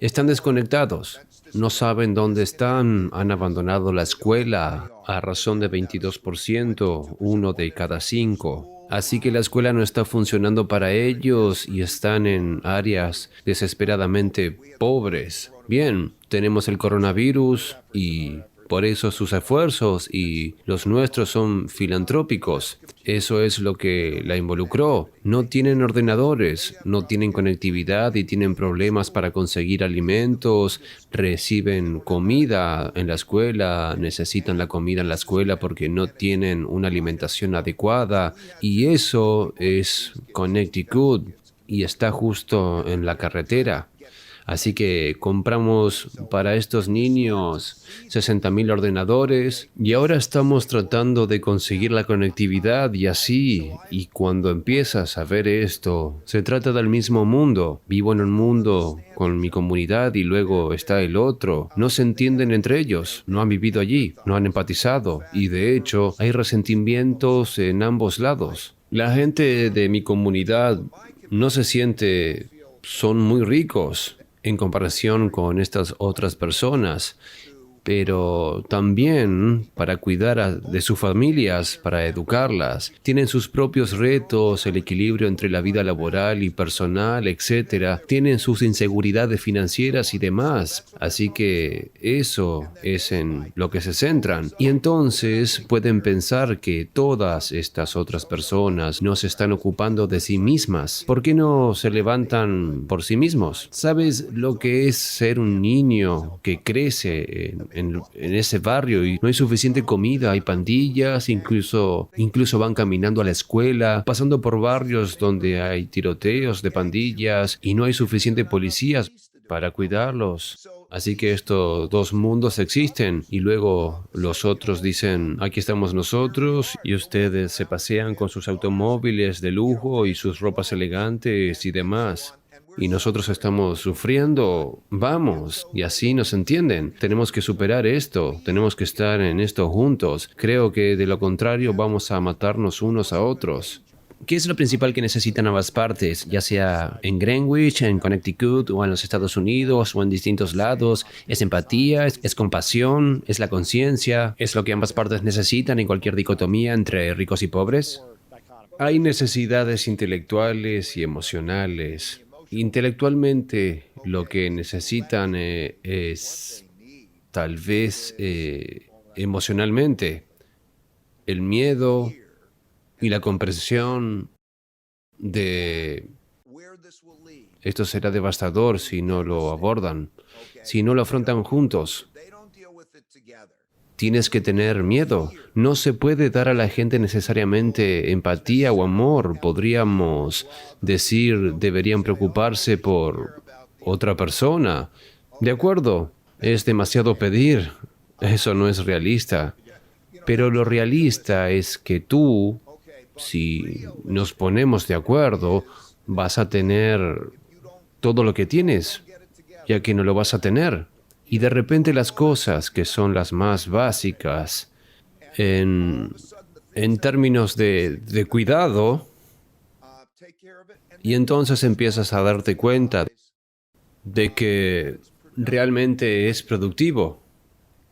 Están desconectados. No saben dónde están. Han abandonado la escuela a razón de 22%, 1 de cada 5. Así que la escuela no está funcionando para ellos y están en áreas desesperadamente pobres. Bien, tenemos el coronavirus y por eso sus esfuerzos y los nuestros son filantrópicos. Eso es lo que la involucró. No tienen ordenadores, no tienen conectividad y tienen problemas para conseguir alimentos, reciben comida en la escuela, necesitan la comida en la escuela porque no tienen una alimentación adecuada. Y eso es Connecticut y está justo en la carretera. Así que compramos para estos niños 60,000 ordenadores y ahora estamos tratando de conseguir la conectividad y así. Y cuando empiezas a ver esto, se trata del mismo mundo. Vivo en un mundo con mi comunidad y luego está el otro. No se entienden entre ellos, no han vivido allí, no han empatizado y de hecho hay resentimientos en ambos lados. La gente de mi comunidad no se siente, son muy ricos en comparación con estas otras personas, pero también para cuidar de sus familias, para educarlas. Tienen sus propios retos, el equilibrio entre la vida laboral y personal, etc. Tienen sus inseguridades financieras y demás. Así que eso es en lo que se centran. Y entonces pueden pensar que todas estas otras personas no se están ocupando de sí mismas. ¿Por qué no se levantan por sí mismos? ¿Sabes lo que es ser un niño que crece en ese barrio y no hay suficiente comida, hay pandillas, incluso van caminando a la escuela, pasando por barrios donde hay tiroteos de pandillas y no hay suficiente policías para cuidarlos? Así que estos dos mundos existen y luego los otros dicen, aquí estamos nosotros y ustedes se pasean con sus automóviles de lujo y sus ropas elegantes y demás. Y nosotros estamos sufriendo, vamos, y así nos entienden. Tenemos que superar esto, tenemos que estar en esto juntos. Creo que de lo contrario vamos a matarnos unos a otros. ¿Qué es lo principal que necesitan ambas partes, ya sea en Greenwich, en Connecticut o en los Estados Unidos o en distintos lados? ¿Es empatía? ¿Es compasión? ¿Es la conciencia? ¿Es lo que ambas partes necesitan en cualquier dicotomía entre ricos y pobres? Hay necesidades intelectuales y emocionales. Intelectualmente, lo que necesitan es tal vez emocionalmente el miedo y la comprensión de esto será devastador si no lo abordan, si no lo afrontan juntos. Tienes que tener miedo. No se puede dar a la gente necesariamente empatía o amor. Podríamos decir, deberían preocuparse por otra persona. De acuerdo, es demasiado pedir. Eso no es realista. Pero lo realista es que tú, si nos ponemos de acuerdo, vas a tener todo lo que tienes, ya que no lo vas a tener. Y de repente las cosas que son las más básicas en términos de cuidado, y entonces empiezas a darte cuenta de que realmente es productivo.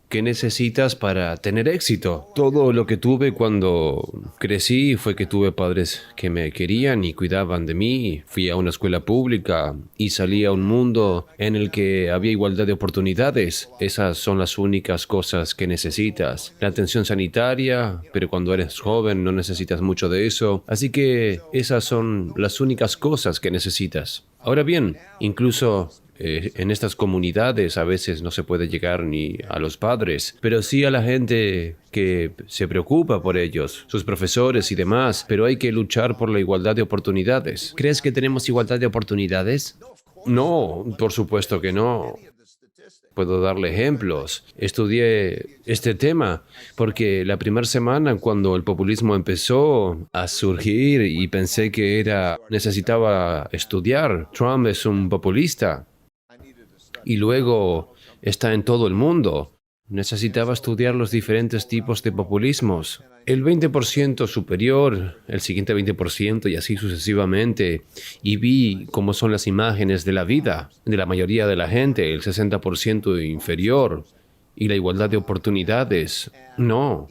¿Qué necesitas para tener éxito? Todo lo que tuve cuando crecí fue que tuve padres que me querían y cuidaban de mí. Fui a una escuela pública y salí a un mundo en el que había igualdad de oportunidades. Esas son las únicas cosas que necesitas. La atención sanitaria, pero cuando eres joven no necesitas mucho de eso. Así que esas son las únicas cosas que necesitas. Ahora bien, incluso en estas comunidades a veces no se puede llegar ni a los padres, pero sí a la gente que se preocupa por ellos, sus profesores y demás, pero hay que luchar por la igualdad de oportunidades. ¿Crees que tenemos igualdad de oportunidades? No, por supuesto que no. Puedo darle ejemplos. Estudié este tema porque la primera semana cuando el populismo empezó a surgir y pensé que necesitaba estudiar. Trump es un populista. Y luego está en todo el mundo. Necesitaba estudiar los diferentes tipos de populismos. El 20% superior, el siguiente 20% y así sucesivamente. Y vi cómo son las imágenes de la vida de la mayoría de la gente, el 60% inferior. Y la igualdad de oportunidades. No.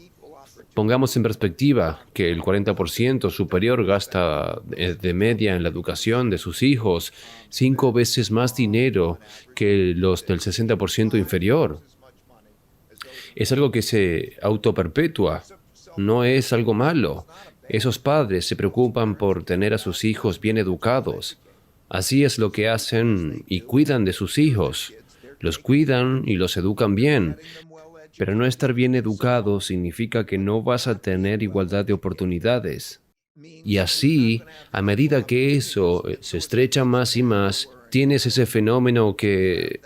Pongamos en perspectiva que el 40% superior gasta de media en la educación de sus hijos 5 veces más dinero que los del 60% inferior. Es algo que se autoperpetúa, no es algo malo. Esos padres se preocupan por tener a sus hijos bien educados. Así es lo que hacen y cuidan de sus hijos. Los cuidan y los educan bien. Pero no estar bien educado significa que no vas a tener igualdad de oportunidades. Y así, a medida que eso se estrecha más y más, tienes ese fenómeno que...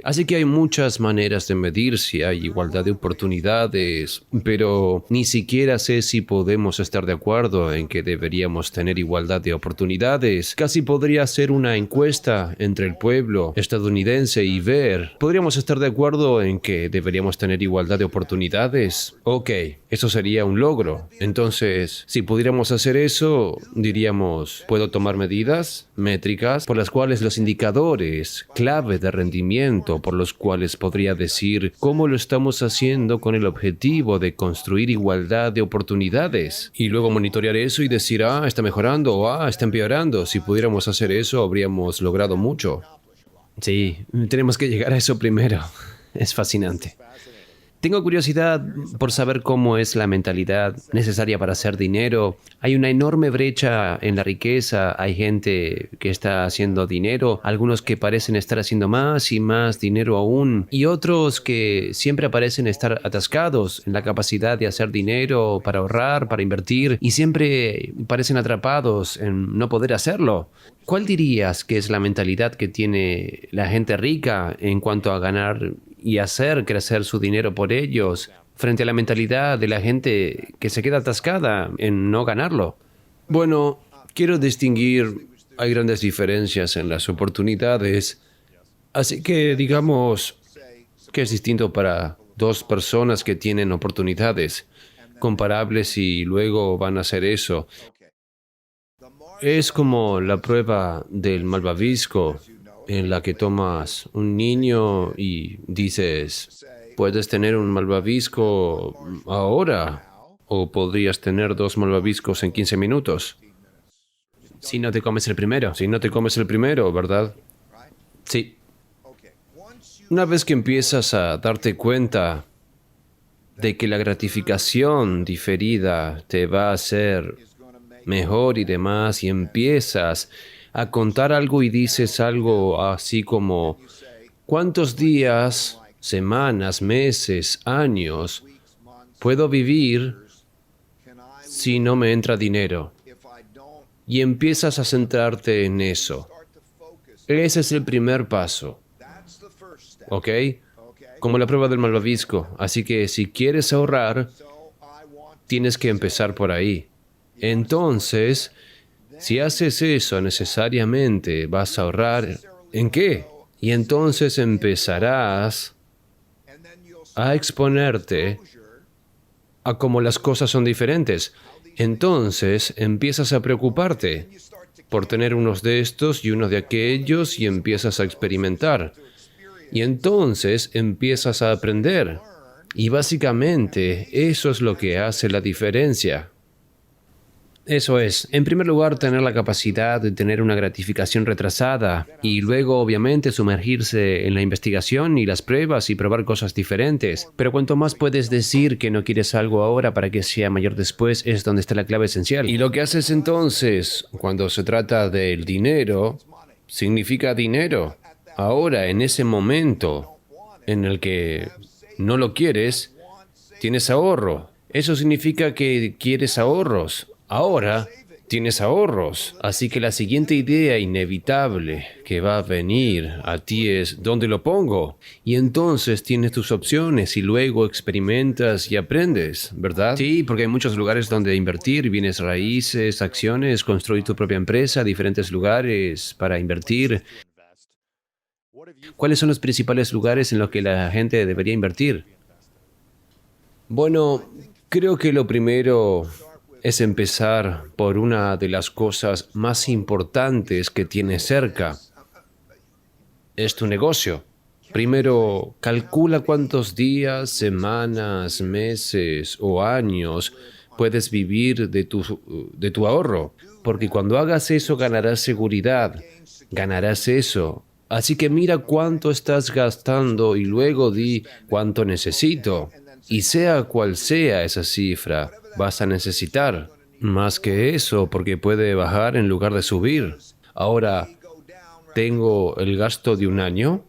Así que hay muchas maneras de medir si hay igualdad de oportunidades, pero ni siquiera sé si podemos estar de acuerdo en que deberíamos tener igualdad de oportunidades. Casi podría ser una encuesta entre el pueblo estadounidense y ver. ¿Podríamos estar de acuerdo en que deberíamos tener igualdad de oportunidades? Ok, eso sería un logro. Entonces, si pudiéramos hacer eso, diríamos, ¿puedo tomar medidas, métricas, por las cuales los indicadores clave de rendimiento, por los cuales podría decir cómo lo estamos haciendo con el objetivo de construir igualdad de oportunidades? Y luego monitorear eso y decir, está mejorando o está empeorando. Si pudiéramos hacer eso, habríamos logrado mucho. Sí, tenemos que llegar a eso primero. Es fascinante. Tengo curiosidad por saber cómo es la mentalidad necesaria para hacer dinero. Hay una enorme brecha en la riqueza. Hay gente que está haciendo dinero, algunos que parecen estar haciendo más y más dinero aún, y otros que siempre parecen estar atascados en la capacidad de hacer dinero, para ahorrar, para invertir, y siempre parecen atrapados en no poder hacerlo. ¿Cuál dirías que es la mentalidad que tiene la gente rica en cuanto a ganar y hacer crecer su dinero por ellos, frente a la mentalidad de la gente que se queda atascada en no ganarlo? Bueno, quiero distinguir, hay grandes diferencias en las oportunidades, así que digamos que es distinto para dos personas que tienen oportunidades comparables y luego van a hacer eso. Es como la prueba del malvavisco, en la que tomas un niño y dices, puedes tener un malvavisco ahora, o podrías tener 2 malvaviscos en 15 minutos. Si no te comes el primero. Si no te comes el primero, ¿verdad? Sí. Una vez que empiezas a darte cuenta de que la gratificación diferida te va a hacer mejor y demás, y empiezas a contar algo y dices algo así como, ¿cuántos días, semanas, meses, años puedo vivir si no me entra dinero? Y empiezas a centrarte en eso. Ese es el primer paso, ¿ok? Como la prueba del malvavisco. Así que si quieres ahorrar, tienes que empezar por ahí. Entonces, si haces eso, necesariamente vas a ahorrar. ¿En qué? Y entonces empezarás a exponerte a cómo las cosas son diferentes. Entonces empiezas a preocuparte por tener unos de estos y unos de aquellos y empiezas a experimentar. Y entonces empiezas a aprender. Y básicamente eso es lo que hace la diferencia. Eso es, en primer lugar, tener la capacidad de tener una gratificación retrasada y luego, obviamente, sumergirse en la investigación y las pruebas y probar cosas diferentes. Pero cuanto más puedes decir que no quieres algo ahora para que sea mayor después, es donde está la clave esencial. Y lo que haces entonces, cuando se trata del dinero, significa dinero. Ahora, en ese momento en el que no lo quieres, tienes ahorro. Eso significa que quieres ahorros. Ahora tienes ahorros, así que la siguiente idea inevitable que va a venir a ti es ¿dónde lo pongo? Y entonces tienes tus opciones y luego experimentas y aprendes, ¿verdad? Sí, porque hay muchos lugares donde invertir, bienes raíces, acciones, construir tu propia empresa, diferentes lugares para invertir. ¿Cuáles son los principales lugares en los que la gente debería invertir? Bueno, creo que lo primero es empezar por una de las cosas más importantes que tienes cerca. Es tu negocio. Primero, calcula cuántos días, semanas, meses o años puedes vivir de tu ahorro. Porque cuando hagas eso ganarás seguridad, ganarás eso. Así que mira cuánto estás gastando y luego di cuánto necesito. Y sea cual sea esa cifra, vas a necesitar más que eso porque puede bajar en lugar de subir. Ahora, tengo el gasto de un año,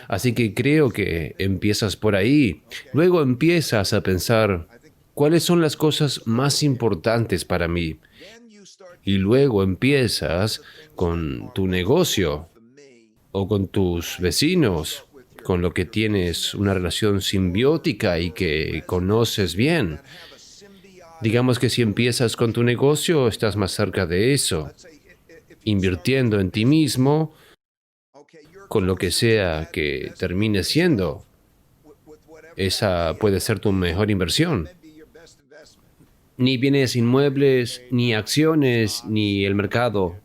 así que creo que empiezas por ahí. Luego empiezas a pensar, ¿cuáles son las cosas más importantes para mí? Y luego empiezas con tu negocio o con tus vecinos, con lo que tienes una relación simbiótica y que conoces bien. Digamos que si empiezas con tu negocio, estás más cerca de eso, invirtiendo en ti mismo, con lo que sea que termine siendo. Esa puede ser tu mejor inversión. Ni bienes inmuebles, ni acciones, ni el mercado.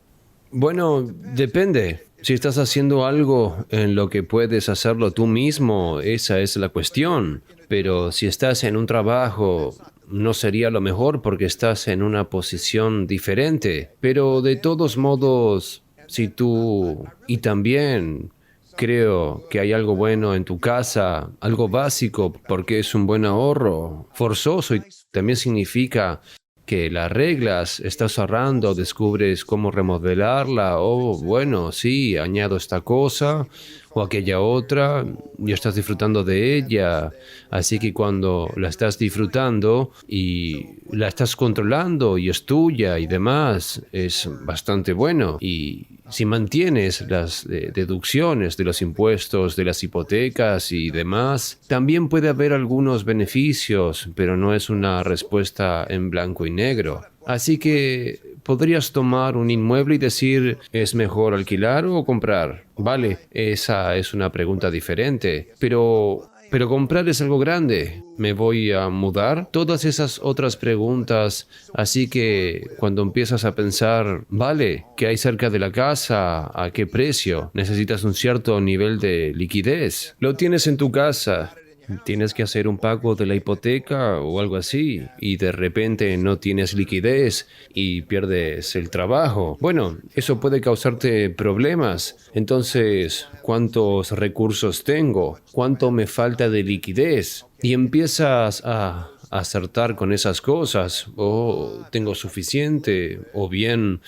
Bueno, depende. Si estás haciendo algo en lo que puedes hacerlo tú mismo, esa es la cuestión. Pero si estás en un trabajo, no sería lo mejor porque estás en una posición diferente. Pero de todos modos, si tú... Y también creo que hay algo bueno en tu casa, algo básico, porque es un buen ahorro, forzoso, y también significa que la arreglas, estás ahorrando, descubres cómo remodelarla, o bueno, sí, añado esta cosa o aquella otra, y estás disfrutando de ella. Así que cuando la estás disfrutando y la estás controlando y es tuya y demás, es bastante bueno. Y si mantienes las deducciones de los impuestos, de las hipotecas y demás, también puede haber algunos beneficios, pero no es una respuesta en blanco y negro. Así que podrías tomar un inmueble y decir, ¿es mejor alquilar o comprar? Vale, esa es una pregunta diferente, pero comprar es algo grande. ¿Me voy a mudar? Todas esas otras preguntas. Así que cuando empiezas a pensar, vale, ¿qué hay cerca de la casa? ¿A qué precio? ¿Necesitas un cierto nivel de liquidez? ¿Lo tienes en tu casa? Tienes que hacer un pago de la hipoteca o algo así y de repente no tienes liquidez y pierdes el trabajo. Bueno, eso puede causarte problemas. Entonces, ¿cuántos recursos tengo? ¿Cuánto me falta de liquidez? Y empiezas a acertar con esas cosas. Oh, tengo suficiente o bien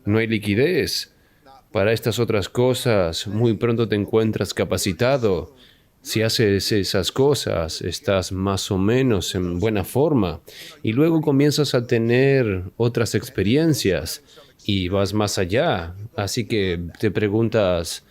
no hay liquidez. Para estas otras cosas, muy pronto te encuentras capacitado. Si haces esas cosas, estás más o menos en buena forma y luego comienzas a tener otras experiencias y vas más allá. Así que te preguntas,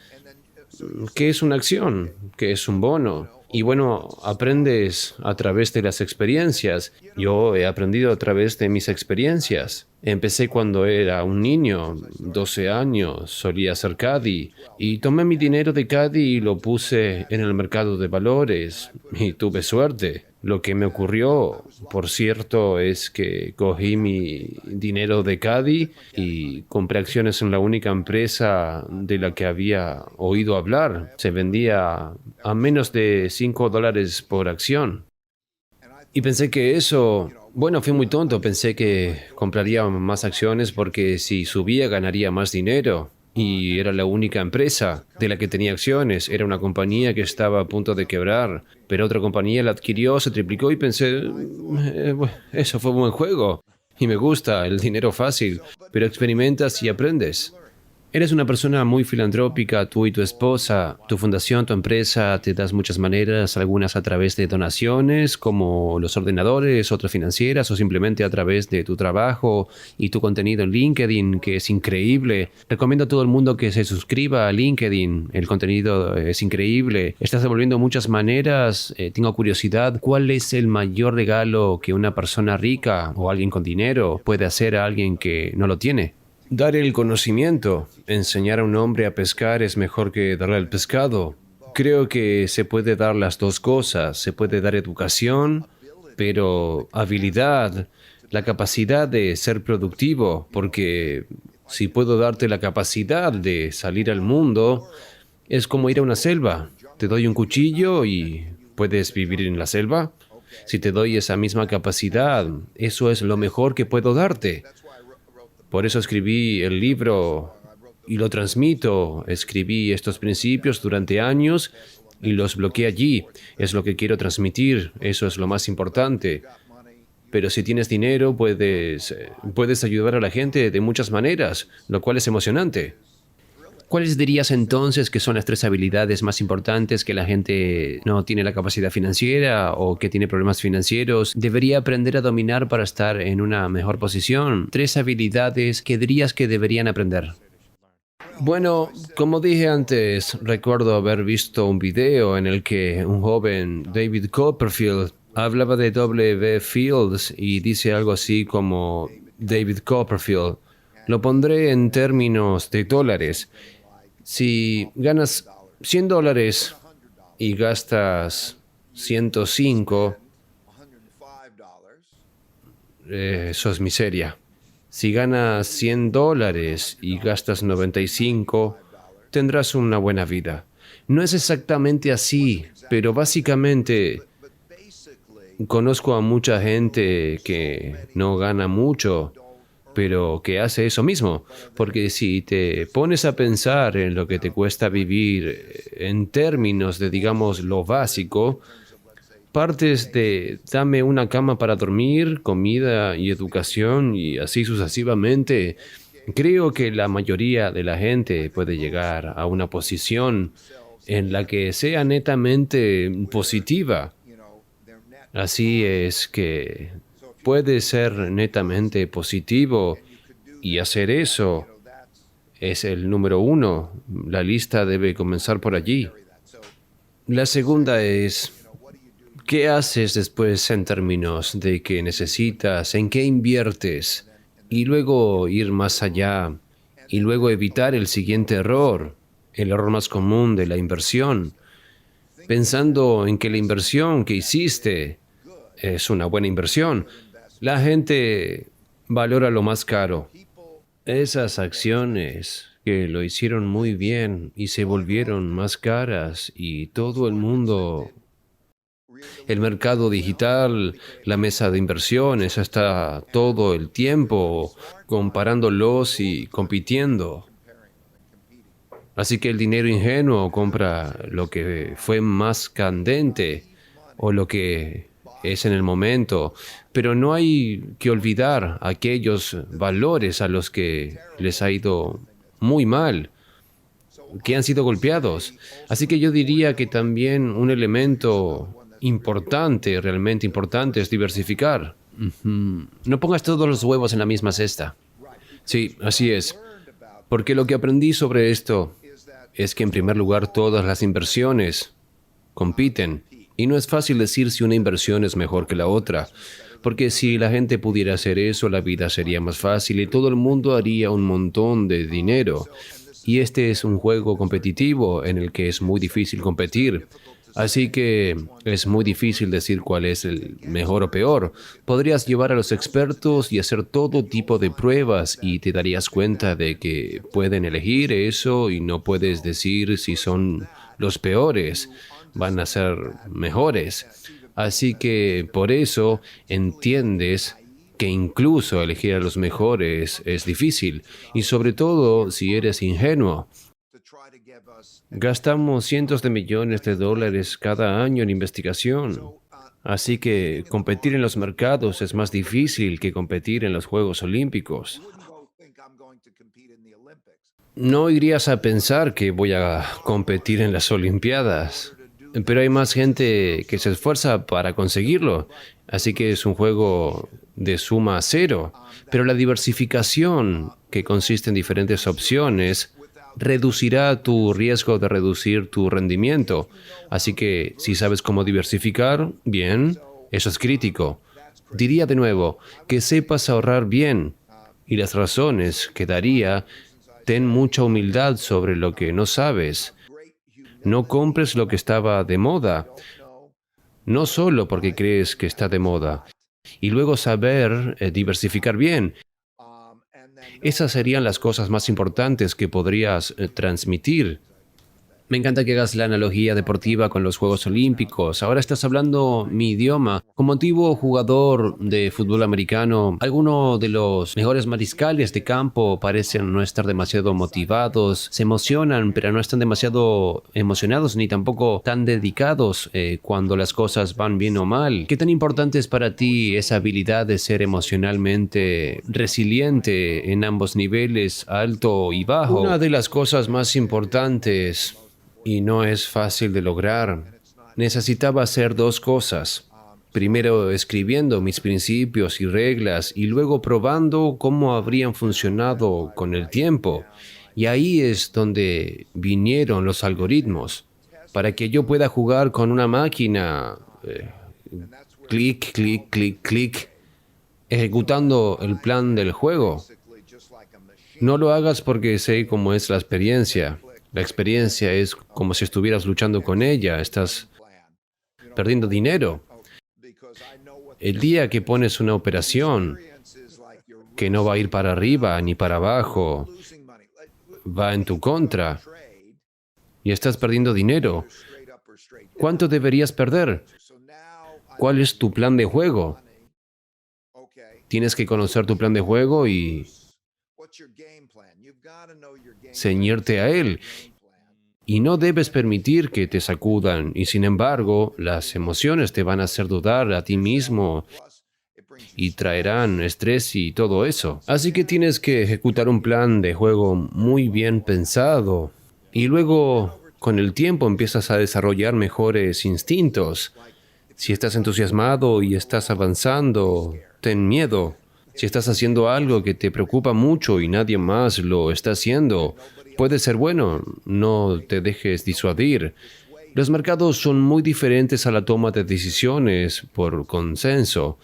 ¿qué es una acción? ¿Qué es un bono? Y bueno, aprendes a través de las experiencias. Yo he aprendido a través de mis experiencias. Empecé cuando era un niño, 12 años, solía ser caddy. Y tomé mi dinero de caddy y lo puse en el mercado de valores. Y tuve suerte. Lo que me ocurrió, por cierto, es que cogí mi dinero de caddy y compré acciones en la única empresa de la que había oído hablar. Se vendía a menos de $5 por acción. Y pensé que eso, bueno, fui muy tonto. Pensé que compraría más acciones porque si subía ganaría más dinero. Y era la única empresa de la que tenía acciones. Era una compañía que estaba a punto de quebrar, pero otra compañía la adquirió, se triplicó y pensé, bueno, eso fue un buen juego. Y me gusta, el dinero fácil, pero experimentas y aprendes. Eres una persona muy filantrópica, tú y tu esposa, tu fundación, tu empresa, te das muchas maneras, algunas a través de donaciones, como los ordenadores, otras financieras, o simplemente a través de tu trabajo y tu contenido en LinkedIn, que es increíble. Recomiendo a todo el mundo que se suscriba a LinkedIn, el contenido es increíble. Estás devolviendo muchas maneras, tengo curiosidad, ¿cuál es el mayor regalo que una persona rica o alguien con dinero puede hacer a alguien que no lo tiene? Dar el conocimiento. Enseñar a un hombre a pescar es mejor que darle el pescado. Creo que se puede dar las dos cosas. Se puede dar educación, pero habilidad, la capacidad de ser productivo, porque si puedo darte la capacidad de salir al mundo, es como ir a una selva. Te doy un cuchillo y puedes vivir en la selva. Si te doy esa misma capacidad, eso es lo mejor que puedo darte. Por eso escribí el libro y lo transmito. Escribí estos principios durante años y los bloqueé allí. Es lo que quiero transmitir. Eso es lo más importante. Pero si tienes dinero, puedes ayudar a la gente de muchas maneras, lo cual es emocionante. ¿Cuáles dirías entonces que son las 3 habilidades más importantes que la gente no tiene la capacidad financiera o que tiene problemas financieros debería aprender a dominar para estar en una mejor posición? 3 habilidades que dirías que deberían aprender. Bueno, como dije antes, recuerdo haber visto un video en el que un joven, David Copperfield, hablaba de W. Fields y dice algo así como David Copperfield. Lo pondré en términos de dólares. Si ganas $100 y gastas 105, eso es miseria. Si ganas $100 y gastas 95, tendrás una buena vida. No es exactamente así, pero básicamente conozco a mucha gente que no gana mucho, pero que hace eso mismo, porque si te pones a pensar en lo que te cuesta vivir en términos de, digamos, lo básico, partes de dame una cama para dormir, comida y educación y así sucesivamente. Creo que la mayoría de la gente puede llegar a una posición en la que sea netamente positiva. Así es que puede ser netamente positivo y hacer eso es el número 1. La lista debe comenzar por allí. La segunda es, ¿qué haces después en términos de qué necesitas, en qué inviertes? Y luego ir más allá y luego evitar el siguiente error, el error más común de la inversión, pensando en que la inversión que hiciste es una buena inversión. La gente valora lo más caro. Esas acciones que lo hicieron muy bien y se volvieron más caras y todo el mundo, el mercado digital, la mesa de inversiones, está todo el tiempo comparándolos y compitiendo. Así que el dinero ingenuo compra lo que fue más candente o lo que es en el momento, pero no hay que olvidar aquellos valores a los que les ha ido muy mal. que han sido golpeados. Así que yo diría que también un elemento importante, realmente importante, es diversificar. No pongas todos los huevos en la misma cesta. Sí, así es. Porque lo que aprendí sobre esto es que en primer lugar todas las inversiones compiten. Y no es fácil decir si una inversión es mejor que la otra. Porque si la gente pudiera hacer eso, la vida sería más fácil y todo el mundo haría un montón de dinero. Y este es un juego competitivo en el que es muy difícil competir. Así que es muy difícil decir cuál es el mejor o peor. Podrías llevar a los expertos y hacer todo tipo de pruebas y te darías cuenta de que pueden elegir eso y no puedes decir si son los peores, van a ser mejores. Así que por eso entiendes que incluso elegir a los mejores es difícil y sobre todo si eres ingenuo. Gastamos cientos de millones de dólares cada año en investigación. Así que competir en los mercados es más difícil que competir en los Juegos Olímpicos. No irías a pensar que voy a competir en las Olimpiadas, pero hay más gente que se esfuerza para conseguirlo. Así que es un juego de suma cero. Pero la diversificación, que consiste en diferentes opciones, reducirá tu riesgo de reducir tu rendimiento. Así que si sabes cómo diversificar, bien, eso es crítico. Diría de nuevo, que sepas ahorrar bien. Y las razones que daría, ten mucha humildad sobre lo que no sabes. No compres lo que estaba de moda, no solo porque crees que está de moda. Y luego saber diversificar bien. Esas serían las cosas más importantes que podrías transmitir. Me encanta que hagas la analogía deportiva con los Juegos Olímpicos. Ahora estás hablando mi idioma. Como antiguo jugador de fútbol americano, algunos de los mejores mariscales de campo parecen no estar demasiado motivados. Se emocionan, pero no están demasiado emocionados ni tampoco tan dedicados cuando las cosas van bien o mal. ¿Qué tan importante es para ti esa habilidad de ser emocionalmente resiliente en ambos niveles, alto y bajo? Una de las cosas más importantes, y no es fácil de lograr, necesitaba hacer dos cosas. Primero escribiendo mis principios y reglas y luego probando cómo habrían funcionado con el tiempo. Y ahí es donde vinieron los algoritmos. Para que yo pueda jugar con una máquina, clic, clic, clic, clic, ejecutando el plan del juego. No lo hagas porque sé cómo es la experiencia. La experiencia es como si estuvieras luchando con ella, estás perdiendo dinero. El día que pones una operación que no va a ir para arriba ni para abajo, va en tu contra y estás perdiendo dinero, ¿cuánto deberías perder? ¿Cuál es tu plan de juego? Tienes que conocer tu plan de juego y ceñirte a él. Y no debes permitir que te sacudan. Y sin embargo, las emociones te van a hacer dudar a ti mismo y traerán estrés y todo eso. Así que tienes que ejecutar un plan de juego muy bien pensado. Y luego, con el tiempo, empiezas a desarrollar mejores instintos. Si estás entusiasmado y estás avanzando, ten miedo. Si estás haciendo algo que te preocupa mucho y nadie más lo está haciendo, puede ser bueno, no te dejes disuadir. Los mercados son muy diferentes a la toma de decisiones por consenso.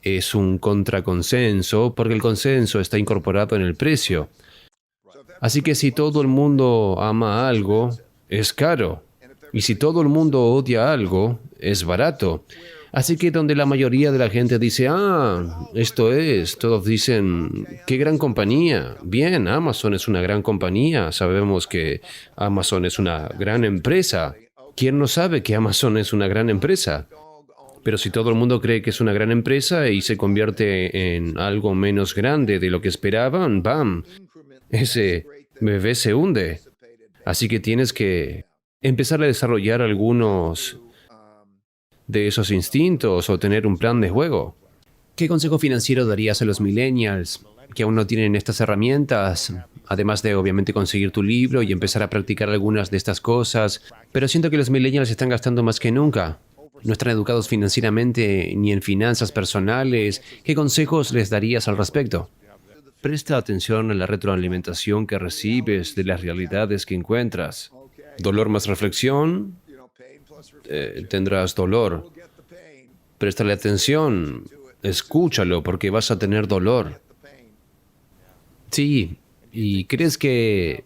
Es un contraconsenso porque el consenso está incorporado en el precio. Así que si todo el mundo ama algo, es caro. Y si todo el mundo odia algo, es barato. Así que donde la mayoría de la gente dice, esto es, todos dicen, qué gran compañía. Bien, Amazon es una gran compañía. Sabemos que Amazon es una gran empresa. ¿Quién no sabe que Amazon es una gran empresa? Pero si todo el mundo cree que es una gran empresa y se convierte en algo menos grande de lo que esperaban, ¡bam! Ese bebé se hunde. Así que tienes que empezar a desarrollar algunos de esos instintos o tener un plan de juego. ¿Qué consejo financiero darías a los millennials que aún no tienen estas herramientas además de obviamente conseguir tu libro y empezar a practicar algunas de estas cosas. Pero siento que los millennials están gastando más que nunca. No están educados financieramente ni en finanzas personales. ¿Qué consejos les darías al respecto? Presta atención a la retroalimentación que recibes de las realidades que encuentras. Dolor más reflexión, tendrás dolor. Préstale atención, escúchalo porque vas a tener dolor. Sí, y crees que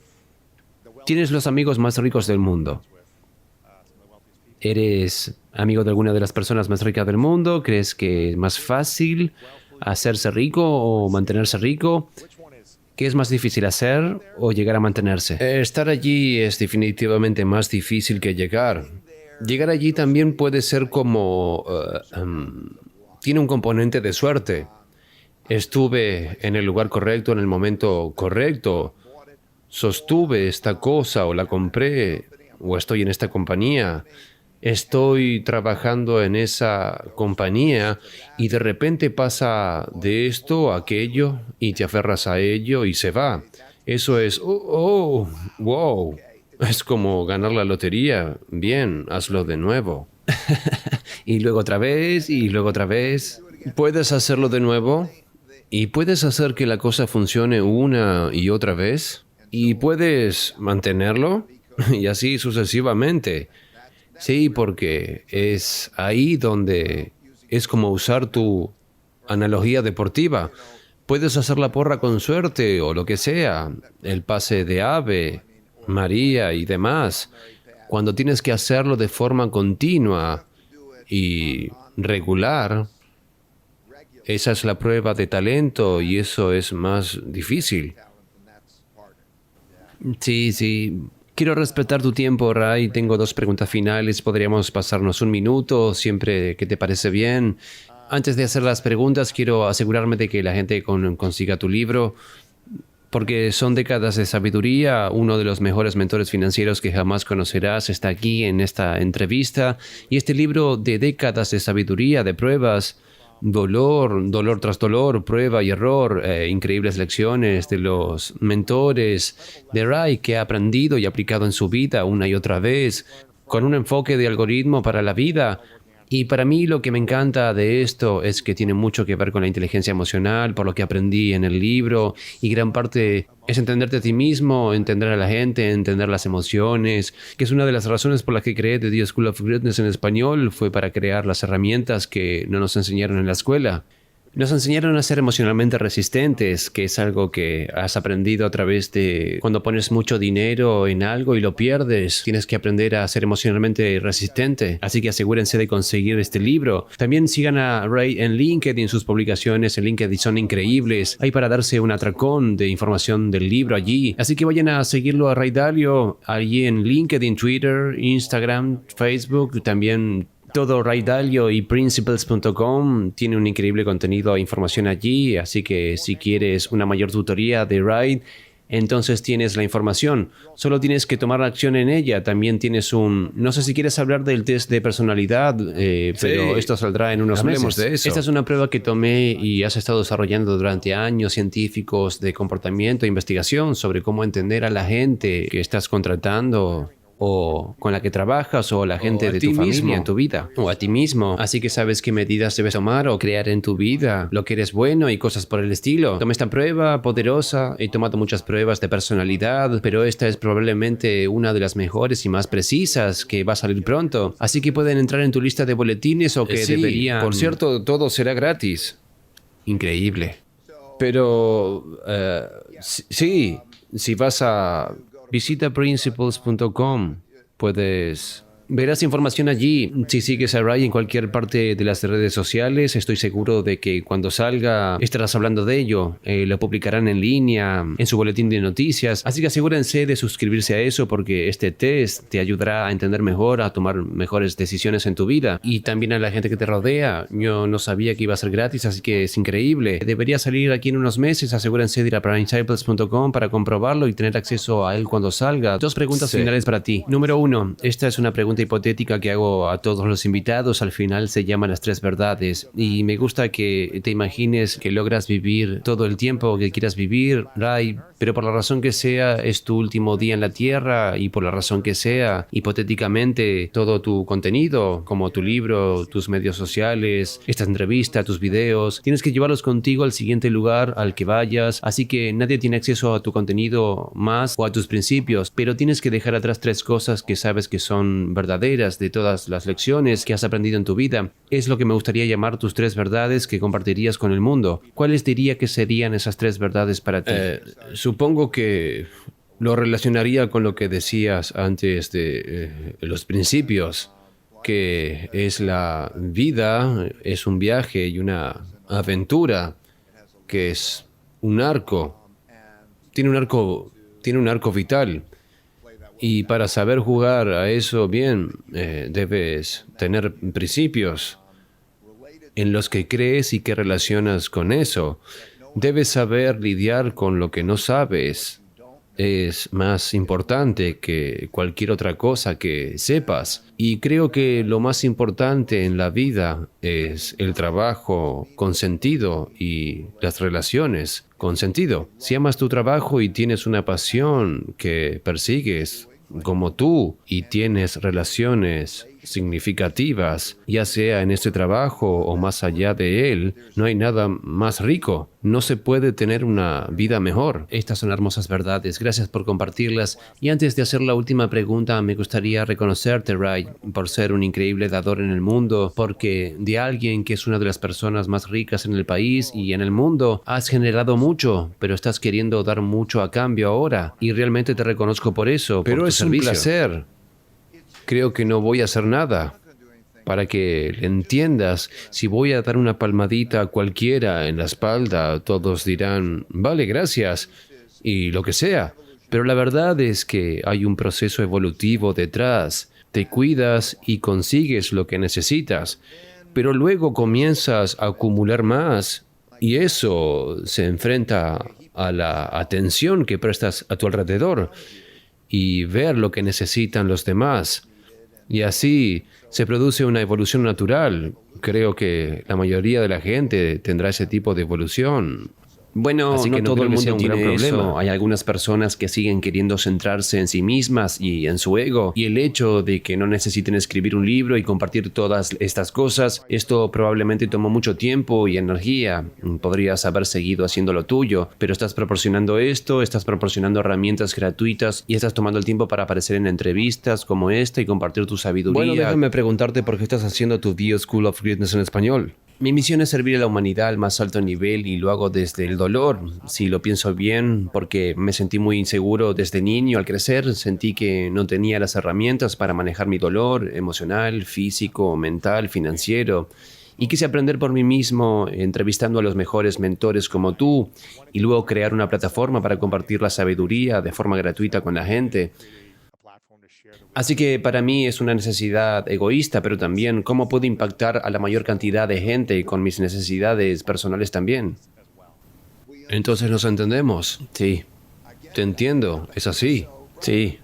tienes los amigos más ricos del mundo. ¿Eres amigo de alguna de las personas más ricas del mundo? ¿Crees que es más fácil hacerse rico o mantenerse rico? ¿Qué es más difícil, hacer o llegar a mantenerse? Estar allí es definitivamente más difícil que llegar. Llegar allí también puede ser como... tiene un componente de suerte. Estuve en el lugar correcto, en el momento correcto. Sostuve esta cosa o la compré o estoy en esta compañía. Estoy trabajando en esa compañía y de repente pasa de esto a aquello y te aferras a ello y se va. Eso es, wow. Es como ganar la lotería. Bien, hazlo de nuevo. Y luego otra vez, y luego otra vez. ¿Puedes hacerlo de nuevo? ¿Y puedes hacer que la cosa funcione una y otra vez? ¿Y puedes mantenerlo? Y así sucesivamente. Sí, porque es ahí donde es como usar tu analogía deportiva. Puedes hacer la porra con suerte o lo que sea, el pase de ave, María y demás. Cuando tienes que hacerlo de forma continua y regular, esa es la prueba de talento y eso es más difícil. Sí. Quiero respetar tu tiempo, Ray. Tengo 2 preguntas finales. Podríamos pasarnos 1 minuto, siempre que te parece bien. Antes de hacer las preguntas, quiero asegurarme de que la gente consiga tu libro, porque son décadas de sabiduría. Uno de los mejores mentores financieros que jamás conocerás está aquí en esta entrevista. Y este libro de décadas de sabiduría, de pruebas, dolor tras dolor, prueba y error, increíbles lecciones de los mentores de Ray que ha aprendido y aplicado en su vida una y otra vez, con un enfoque de algoritmo para la vida. Y para mí lo que me encanta de esto es que tiene mucho que ver con la inteligencia emocional, por lo que aprendí en el libro, y gran parte es entenderte a ti mismo, entender a la gente, entender las emociones, que es una de las razones por las que creé The School of Greatness en español, fue para crear las herramientas que no nos enseñaron en la escuela. Nos enseñaron a ser emocionalmente resistentes, que es algo que has aprendido a través de cuando pones mucho dinero en algo y lo pierdes. Tienes que aprender a ser emocionalmente resistente. Así que asegúrense de conseguir este libro. También sigan a Ray en LinkedIn. Sus publicaciones en LinkedIn son increíbles. Hay para darse un atracón de información del libro allí. Así que vayan a seguirlo a Ray Dalio allí en LinkedIn, Twitter, Instagram, Facebook, también todo Ray Dalio y Principles.com tiene un increíble contenido e información allí, así que si quieres una mayor tutoría de Ray, entonces tienes la información. Solo tienes que tomar acción en ella. También tienes no sé si quieres hablar del test de personalidad, pero esto saldrá en unos meses. De eso. Esta es una prueba que tomé y has estado desarrollando durante años, científicos de comportamiento e investigación sobre cómo entender a la gente que estás contratando, o con la que trabajas, o la gente de tu familia en tu vida, o a ti mismo. Así que sabes qué medidas debes tomar o crear en tu vida, lo que eres bueno y cosas por el estilo. Toma esta prueba poderosa. He tomado muchas pruebas de personalidad, pero esta es probablemente una de las mejores y más precisas que va a salir pronto. Así que pueden entrar en tu lista de boletines o que deberían... Por cierto, todo será gratis. Increíble. Pero, sí, si vas a... Visita Principles.com. Verás información allí. Si sigues a Ray en cualquier parte de las redes sociales, estoy seguro de que cuando salga estarás hablando de ello. Lo publicarán en línea, en su boletín de noticias. Así que asegúrense de suscribirse a eso porque este test te ayudará a entender mejor, a tomar mejores decisiones en tu vida. Y también a la gente que te rodea. Yo no sabía que iba a ser gratis, así que es increíble. Debería salir aquí en unos meses. Asegúrense de ir a Principles.com para comprobarlo y tener acceso a él cuando salga. 2 preguntas finales para ti. Número 1. Esta es una pregunta pregunta hipotética que hago a todos los invitados. Al final se llama las tres verdades. Y me gusta que te imagines que logras vivir todo el tiempo que quieras vivir, Ray, pero por la razón que sea, es tu último día en la Tierra y por la razón que sea, hipotéticamente, todo tu contenido, como tu libro, tus medios sociales, esta entrevista, tus videos, tienes que llevarlos contigo al siguiente lugar al que vayas. Así que nadie tiene acceso a tu contenido más o a tus principios, pero tienes que dejar atrás tres cosas que sabes que son verdaderas de todas las lecciones que has aprendido en tu vida. Es lo que me gustaría llamar tus tres verdades que compartirías con el mundo. ¿Cuáles diría que serían esas tres verdades para ti? Supongo que lo relacionaría con lo que decías antes de los principios, que es la vida, es un viaje y una aventura, que es un arco. Tiene un arco vital. Y para saber jugar a eso bien, debes tener principios en los que crees y que relacionas con eso. Debes saber lidiar con lo que no sabes. Es más importante que cualquier otra cosa que sepas. Y creo que lo más importante en la vida es el trabajo con sentido y las relaciones con sentido. Si amas tu trabajo y tienes una pasión que persigues como tú y tienes relaciones significativas, ya sea en este trabajo o más allá de él, no hay nada más rico. No se puede tener una vida mejor. Estas son hermosas verdades. Gracias por compartirlas. Y antes de hacer la última pregunta, me gustaría reconocerte, Ray, por ser un increíble dador en el mundo, porque de alguien que es una de las personas más ricas en el país y en el mundo, has generado mucho, pero estás queriendo dar mucho a cambio ahora. Y realmente te reconozco por eso, por tu servicio. Es un placer. Creo que no voy a hacer nada. Para que le entiendas, si voy a dar una palmadita a cualquiera en la espalda, todos dirán, vale, gracias, y lo que sea. Pero la verdad es que hay un proceso evolutivo detrás. Te cuidas y consigues lo que necesitas, pero luego comienzas a acumular más, y eso se enfrenta a la atención que prestas a tu alrededor y ver lo que necesitan los demás. Y así se produce una evolución natural. Creo que la mayoría de la gente tendrá ese tipo de evolución. Bueno, así que no todo el mundo tiene eso. Hay algunas personas que siguen queriendo centrarse en sí mismas y en su ego. Y el hecho de que no necesiten escribir un libro y compartir todas estas cosas, esto probablemente tomó mucho tiempo y energía. Podrías haber seguido haciendo lo tuyo, pero estás proporcionando esto, estás proporcionando herramientas gratuitas y estás tomando el tiempo para aparecer en entrevistas como esta y compartir tu sabiduría. Bueno, déjame preguntarte por qué estás haciendo tu The School of Greatness en español. Mi misión es servir a la humanidad al más alto nivel y lo hago desde el dolor, si lo pienso bien, porque me sentí muy inseguro desde niño al crecer, sentí que no tenía las herramientas para manejar mi dolor emocional, físico, mental, financiero, y quise aprender por mí mismo entrevistando a los mejores mentores como tú y luego crear una plataforma para compartir la sabiduría de forma gratuita con la gente. Así que para mí es una necesidad egoísta, pero también cómo puedo impactar a la mayor cantidad de gente con mis necesidades personales también. Entonces nos entendemos. Sí. Te entiendo. Es así. Sí.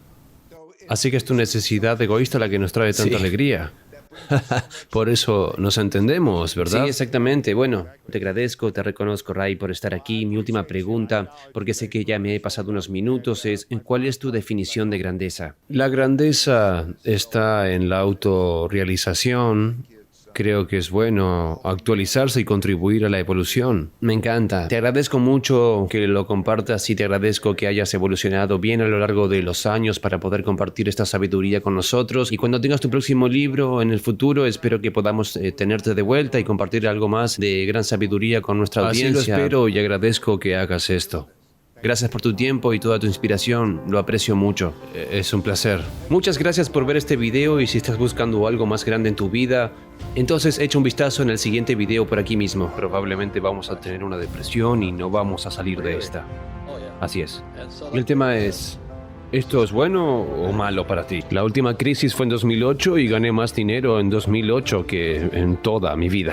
Así que es tu necesidad egoísta la que nos trae tanta alegría. Por eso nos entendemos, ¿verdad? Sí, exactamente. Bueno, te agradezco, te reconozco, Ray, por estar aquí. Mi última pregunta, porque sé que ya me he pasado unos minutos, es ¿cuál es tu definición de grandeza? La grandeza está en la autorrealización. Creo que es bueno actualizarse y contribuir a la evolución. Me encanta. Te agradezco mucho que lo compartas y te agradezco que hayas evolucionado bien a lo largo de los años para poder compartir esta sabiduría con nosotros. Y cuando tengas tu próximo libro en el futuro, espero que podamos tenerte de vuelta y compartir algo más de gran sabiduría con nuestra audiencia. Así lo espero y agradezco que hagas esto. Gracias por tu tiempo y toda tu inspiración, lo aprecio mucho. Es un placer. Muchas gracias por ver este video y si estás buscando algo más grande en tu vida, entonces echa un vistazo en el siguiente video por aquí mismo. Probablemente vamos a tener una depresión y no vamos a salir de esta. Así es. Y el tema es, ¿esto es bueno o malo para ti? La última crisis fue en 2008 y gané más dinero en 2008 que en toda mi vida.